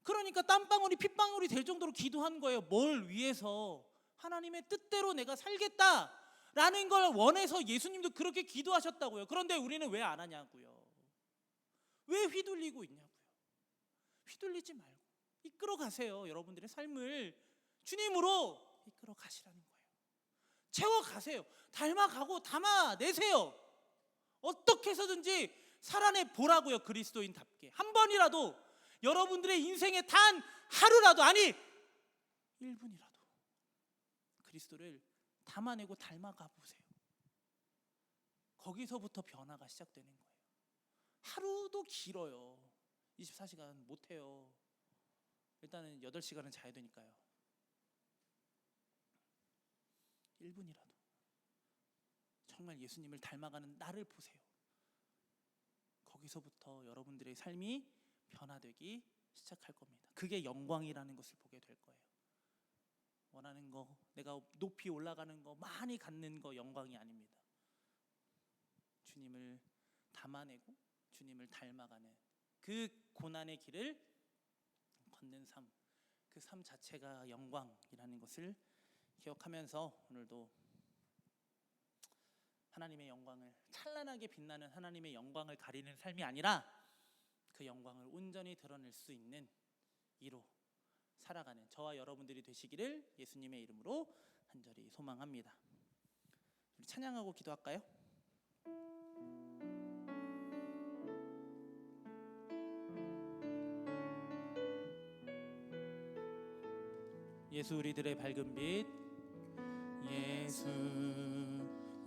S1: 그러니까 땀방울이 핏방울이 될 정도로 기도한 거예요. 뭘 위해서? 하나님의 뜻대로 내가 살겠다라는 걸 원해서 예수님도 그렇게 기도하셨다고요. 그런데 우리는 왜 안 하냐고요. 왜 휘둘리고 있냐고요. 휘둘리지 말고 이끌어 가세요. 여러분들의 삶을 주님으로 이끌어 가시라는 거예요. 채워 가세요. 닮아가고 담아내세요. 어떻게 해서든지 살아내 보라고요. 그리스도인답게 한 번이라도 여러분들의 인생에 단 하루라도, 아니 1분이라도 그리스도를 담아내고 닮아가 보세요. 거기서부터 변화가 시작되는 거예요. 하루도 길어요. 24시간 못해요. 일단은 8시간은 자야 되니까요. 1분이라도 정말 예수님을 닮아가는 나를 보세요. 거기서부터 여러분들의 삶이 변화되기 시작할 겁니다. 그게 영광이라는 것을 보게 될 거예요. 원하는 거, 내가 높이 올라가는 거, 많이 갖는 거 영광이 아닙니다. 주님을 담아내고 주님을 닮아가는 그 고난의 길을 걷는 삶, 그 삶 자체가 영광이라는 것을 기억하면서 오늘도 하나님의 영광을, 찬란하게 빛나는 하나님의 영광을 가리는 삶이 아니라 그 영광을 온전히 드러낼 수 있는 이로 살아가는 저와 여러분들이 되시기를 예수님의 이름으로 간절히 소망합니다. 우리 찬양하고 기도할까요? 예수 우리들의 밝은 빛, 예수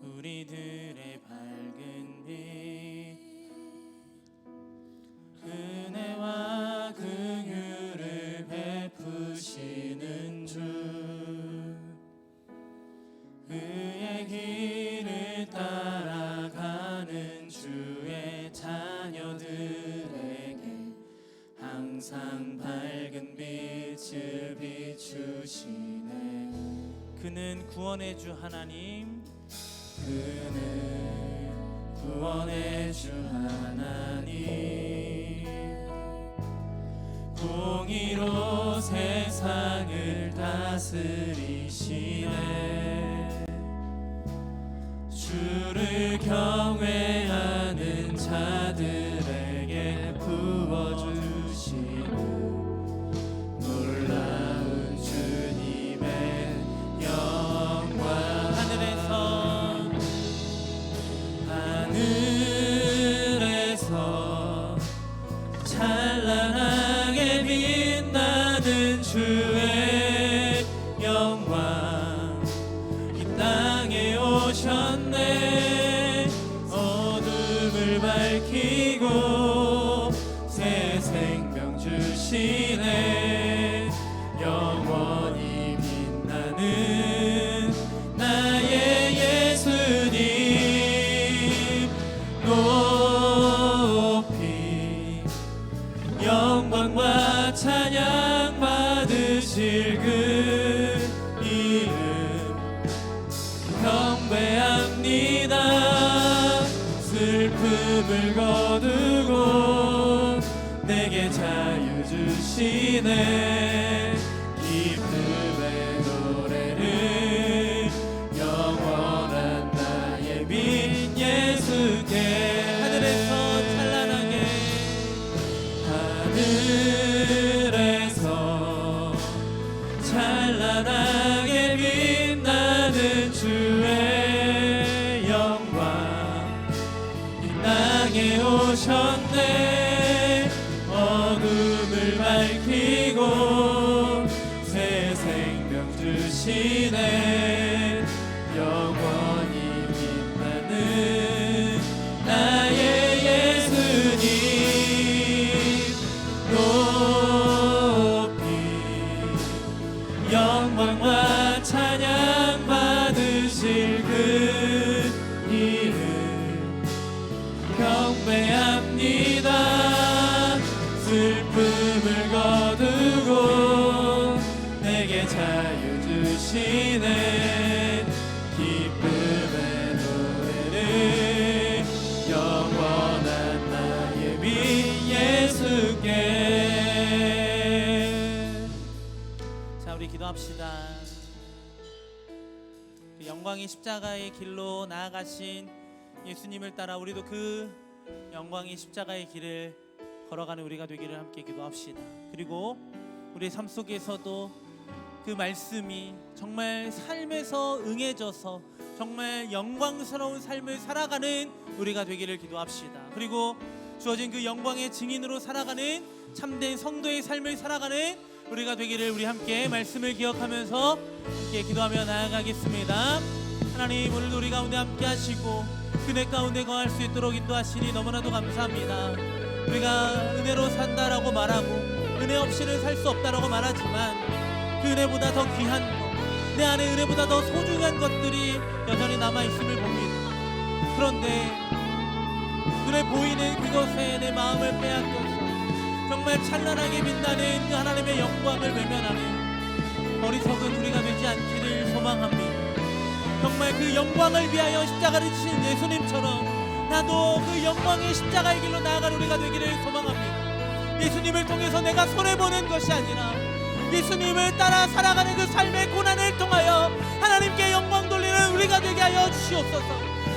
S1: 우리들의 밝은 빛, 은혜와 긍휼을 베푸시는 주, 그의 길을 따라가는 주의 자녀들에게 항상 밝은 빛을 비추시네. 그는 구원의 주 하나님, 그는 구원의 주 하나님, 공의로 세상을 다스리시네.
S2: 주를 경외하는 자들에게 부어주시는 놀라운 주님의 영광. 하늘에서 찬란하게 빛나는 주의 영광 이 땅에 오셨네. 어둠을 밝히고 새 생명 주시네. 영원히 빛나는 나의 예수님 높이 영광과 찬양 받으실 그 이름 경배합니다. 슬픔을 거두고 내게 자유 주시네. 기쁨의 노래를 영원한 나의 빈 예수께. 하늘에서 찬란하게 빛나는 주의 영광 이 땅에 오셨네. 어둠을 밝히고 새 생명 주시네. 영원히 빛나는 나의 예수님 높이 영광과 찬양 받으실 그 이름 경배합니다. 슬픔을 거두고 내게 자유 주시네. 기쁨의 노래를 영원한 나의 빈 예수께.
S1: 자, 우리 기도합시다. 그 영광의 십자가의 길로 나아가신 예수님을 따라 우리도 그 영광의 십자가의 길을 걸어가는 우리가 되기를 함께 기도합시다. 그리고 우리 삶 속에서도 그 말씀이 정말 삶에서 응해져서 정말 영광스러운 삶을 살아가는 우리가 되기를 기도합시다. 그리고 주어진 그 영광의 증인으로 살아가는 참된 성도의 삶을 살아가는 우리가 되기를 우리 함께 말씀을 기억하면서 함께 기도하며 나아가겠습니다. 하나님, 오늘도 우리 가운데 함께 하시고 그네 가운데 거할 수 있도록 인도하시니 너무나도 감사합니다. 우리가 은혜로 산다라고 말하고 은혜 없이는 살 수 없다라고 말하지만 그 은혜보다 더 귀한 것, 내 안에 은혜보다 더 소중한 것들이 여전히 남아있음을 봅니다. 그런데 눈에 보이는 그것에 내 마음을 빼앗겨서 정말 찬란하게 빛나는 그 하나님의 영광을 외면하는 어리석은 우리가 되지 않기를 소망합니다. 정말 그 영광을 위하여 십자가를 지신 예수님처럼 나도 그 영광의 십자가의 길로 나아가는 우리가 되기를 소망합니다. 예수님을 통해서 내가 손해보는 것이 아니라 예수님을 따라 살아가는 그 삶의 고난을 통하여 하나님께 영광 돌리는 우리가 되게 하여 주시옵소서.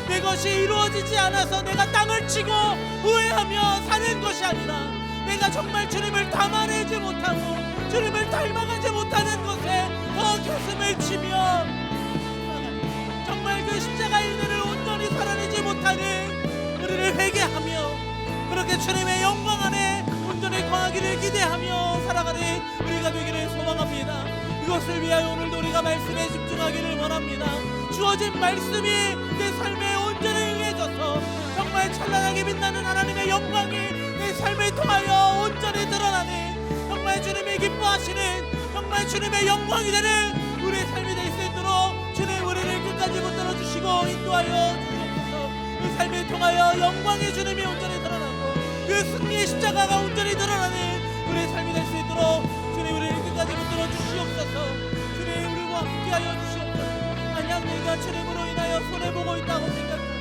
S1: 내 것이 이루어지지 않아서 내가 땅을 치고 후회하며 사는 것이 아니라 내가 정말 주님을 담아내지 못하고 주님을 닮아가지 못하는 것에 더 가슴을 치며 정말 그 십자가의 은혜를 온전히 살아내지 못하는 우리를 회개하며 그렇게 주님의 영광 안에 온전히 거하기를 기대하며 살아가는 우리가 되기를 소망합니다. 이것을 위하여 오늘도 우리가 말씀에 집중하기를 원합니다. 주어진 말씀이 내 삶에 온전히 응해져서 정말 찬란하게 빛나는 하나님의 영광이 내 삶을 통하여 온전히 드러나는 정말 주님이 기뻐하시는 정말 주님의 영광이 되는 우리의 삶이 될 수 있도록 주님 우리를 끝까지 붙들어 주시고 인도하여 주옵소서. 그 삶을 통하여 영광의 주님이 온전히 드러나고 그 승리의 십자가가 온전히 드러나는 우리의 삶이 될 수 있도록 주님 우리를 끝까지 붙들어 주시옵소서. 주님 우리와 함께하여 주시옵소서. 만약 내가 주님으로 인하여 손해보고 있다고 생각하고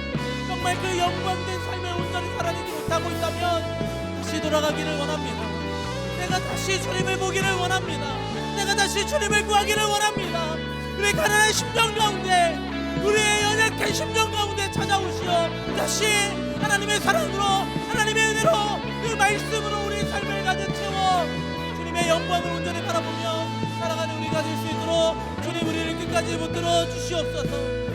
S1: 정말 그 영광된 삶을 온전히 살아내지 못하고 있다면 다시 돌아가기를 원합니다. 내가 다시 주님을 보기를 원합니다. 내가 다시 주님을 구하기를 원합니다. 우리 가난한 심정 가운데 우리의 연약한 심정 가운데 찾아오시어 다시 하나님의 사랑으로 하나님의 은혜로 그 말씀으로 우리 삶을 가득 채워 주님의 영광을 온전히 바라보며 살아가는 우리가 될 수 있도록 주님 우리를 끝까지 붙들어 주시옵소서.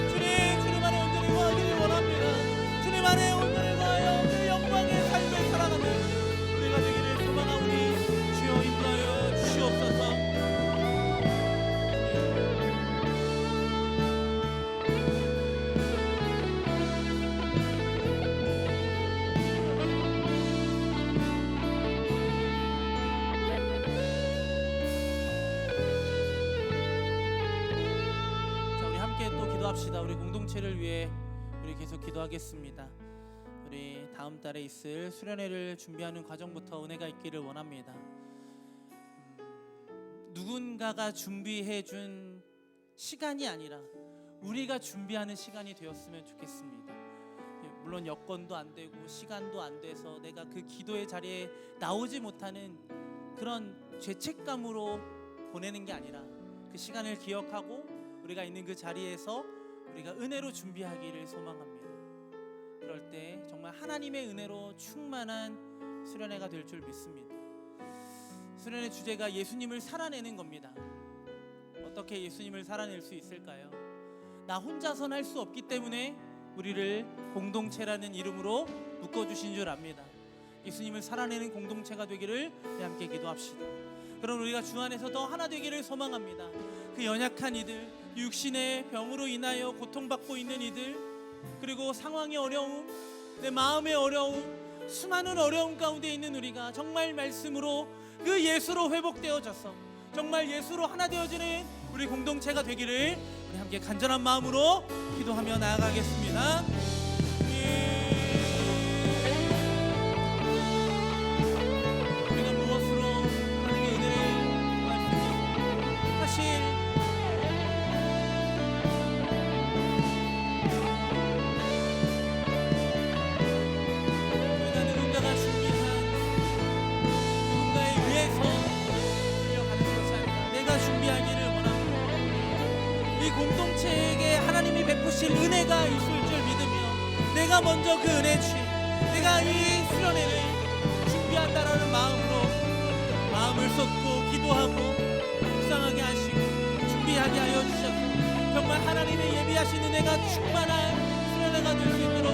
S1: 주님 안에 온전히 거하기를 원합니다. 주님 안에 온전히 거하여 그 영광의 삶을 살아가는 우리가 되기를 소망하오니 주여 인도하여 주시옵소서. 기도합시다. 우리 공동체를 위해 우리 계속 기도하겠습니다. 우리 다음 달에 있을 수련회를 준비하는 과정부터 은혜가 있기를 원합니다. 누군가가 준비해 준 시간이 아니라 우리가 준비하는 시간이 되었으면 좋겠습니다. 물론 여건도 안 되고 시간도 안 돼서 내가 그 기도의 자리에 나오지 못하는 그런 죄책감으로 보내는 게 아니라 그 시간을 기억하고 우리가 있는 그 자리에서 우리가 은혜로 준비하기를 소망합니다. 그럴 때 정말 하나님의 은혜로 충만한 수련회가 될 줄 믿습니다. 수련회 주제가 예수님을 살아내는 겁니다. 어떻게 예수님을 살아낼 수 있을까요? 나 혼자선 할 수 없기 때문에 우리를 공동체라는 이름으로 묶어주신 줄 압니다. 예수님을 살아내는 공동체가 되기를 함께 기도합시다. 그럼 우리가 주 안에서 더 하나 되기를 소망합니다. 그 연약한 이들, 육신의 병으로 인하여 고통받고 있는 이들, 그리고 상황의 어려움, 내 마음의 어려움, 수많은 어려움 가운데 있는 우리가 정말 말씀으로 그 예수로 회복되어져서 정말 예수로 하나 되어지는 우리 공동체가 되기를 우리 함께 간절한 마음으로 기도하며 나아가겠습니다. 우리가 무엇으로 하나님의 은혜를 구할 수 있는 사실 공동체에게 하나님이 베푸실 은혜가 있을 줄 믿으며 내가 먼저 그 은혜 취해 내가 이 수련회를 준비한다라는 마음으로 마음을 쏟고 기도하고 묵상하게 하시고 준비하게 하여 주셔서 정말 하나님의 예비하신 은혜가 충만한 수련회가 될 수 있도록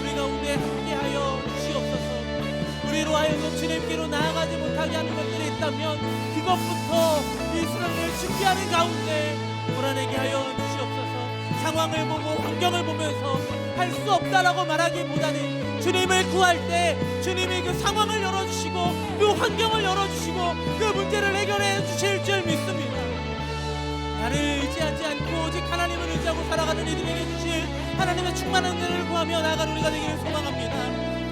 S1: 우리 가운데 함께하여 주시옵소서. 우리로 하여금 주님께로 나아가지 못하게 하는 것들이 있다면 그것부터 이 수련회를 준비하는 가운데 몰아내게 하여 주시옵소서. 상황을 보고 환경을 보면서 할 수 없다라고 말하기보다는 주님을 구할 때 주님이 그 상황을 열어주시고 그 환경을 열어주시고 그 문제를 해결해 주실 줄 믿습니다. 나를 의지하지 않고 오직 하나님을 의지하고 살아가는 이들에게 주실 하나님의 충만한 은혜를 구하며 나아가는 우리가 되기를 소망합니다.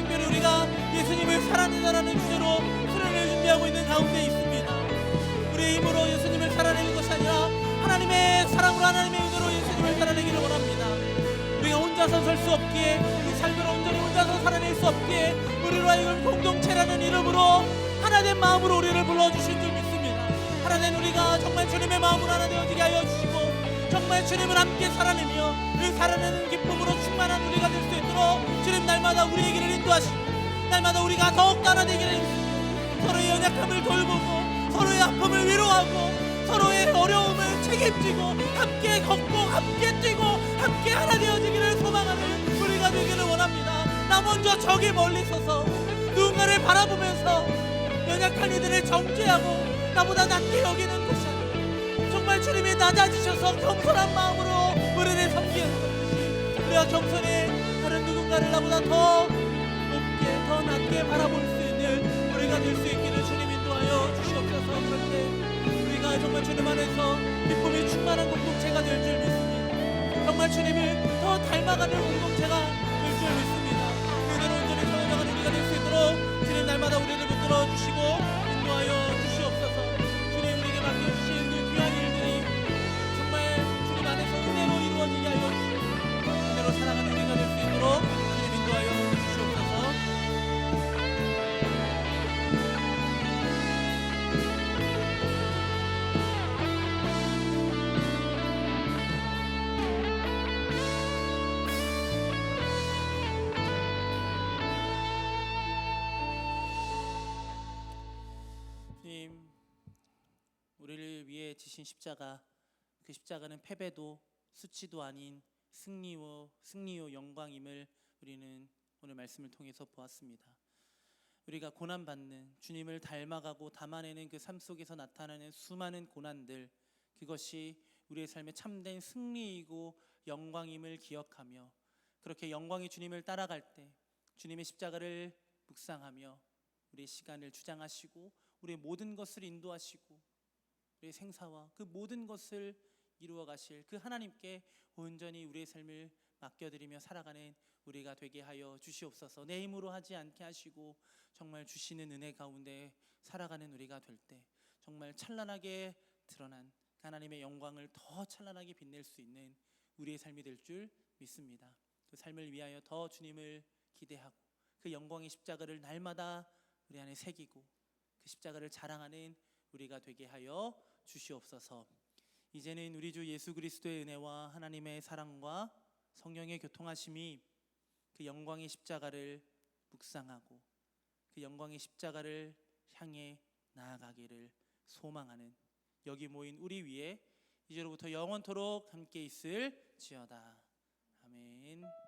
S1: 특별히 우리가 예수님을 살아내자라는 주제로 수련을 준비하고 있는 가운데 있습니다. 우리의 힘으로 예수님을 살아내는 것이 아니라 하나님의 사랑으로 하나님의 은혜로 예수님을 살아내기를 원합니다. 우리가 혼자서 설 수 없기에 이 삶을 온전히 혼자서 살아낼 수 없기에 우리로 하여금 공동체라는 이름으로 하나된 마음으로 우리를 불러주신 줄 믿습니다. 하나된 우리가 정말 주님의 마음으로 하나 되어지게 하여 주시고 정말 주님을 함께 살아내며 그 살아내는 기쁨으로 충만한 우리가 될 수 있도록 주님 날마다 우리의 길을 인도하시고 날마다 우리가 더욱 하나 되기를 해주시고 서로의 연약함을 돌보고 서로의 아픔을 위로하고 서로의 어려움을 책임지고 함께 걷고 함께 뛰고 함께 하나 되어지기를 소망하는 우리가 되기를 원합니다. 나 먼저 저기 멀리 서서 누군가를 바라보면서 연약한 이들을 정죄하고 나보다 낮게 여기는 것이 아니라 정말 주님이 낮아지셔서 겸손한 마음으로 우리를 섬기는 것이 우리가 겸손히 다른 누군가를 나보다 더 높게 더 낮게 바라볼 수 있는 우리가 될 수 있기를 주님 인도하여 주시옵소서. 그럴 때 정말 주님 안에서 기쁨이 충만한 공동체가 될 줄 믿습니다. 정말 주님을 더 닮아가는 공동체가 될 줄 믿습니다. 그대로 온전히 살아가는 우리가 될 수 있도록 주님 날마다 우리를 붙들어 주시고 인도하여 주시옵소서. 주님 우리에게 맡겨주신 그 귀한 일들이 정말 주님 안에서 은혜로 이루어지게 하여 주시고 은혜로 살아가는 우리가 될 수 있도록 주님 인도하여 주시옵소서. 우리를 위해 지신 십자가, 그 십자가는 패배도 수치도 아닌 승리요 영광임을 우리는 오늘 말씀을 통해서 보았습니다. 우리가 고난받는, 주님을 닮아가고 담아내는 그 삶 속에서 나타나는 수많은 고난들, 그것이 우리의 삶의 참된 승리이고 영광임을 기억하며, 그렇게 영광의 주님을 따라갈 때 주님의 십자가를 묵상하며 우리의 시간을 주장하시고 우리의 모든 것을 인도하시고 우리의 생사와 그 모든 것을 이루어 가실 그 하나님께 온전히 우리의 삶을 맡겨드리며 살아가는 우리가 되게 하여 주시옵소서. 내 힘으로 하지 않게 하시고 정말 주시는 은혜 가운데 살아가는 우리가 될 때 정말 찬란하게 드러난 하나님의 영광을 더 찬란하게 빛낼 수 있는 우리의 삶이 될 줄 믿습니다. 그 삶을 위하여 더 주님을 기대하고 그 영광의 십자가를 날마다 우리 안에 새기고 그 십자가를 자랑하는 우리가 되게 하여 주시옵소서. 이제는 우리 주 예수 그리스도의 은혜와 하나님의 사랑과 성령의 교통하심이 그 영광의 십자가를 묵상하고 그 영광의 십자가를 향해 나아가기를 소망하는 여기 모인 우리 위에 이제로부터 영원토록 함께 있을지어다. 아멘.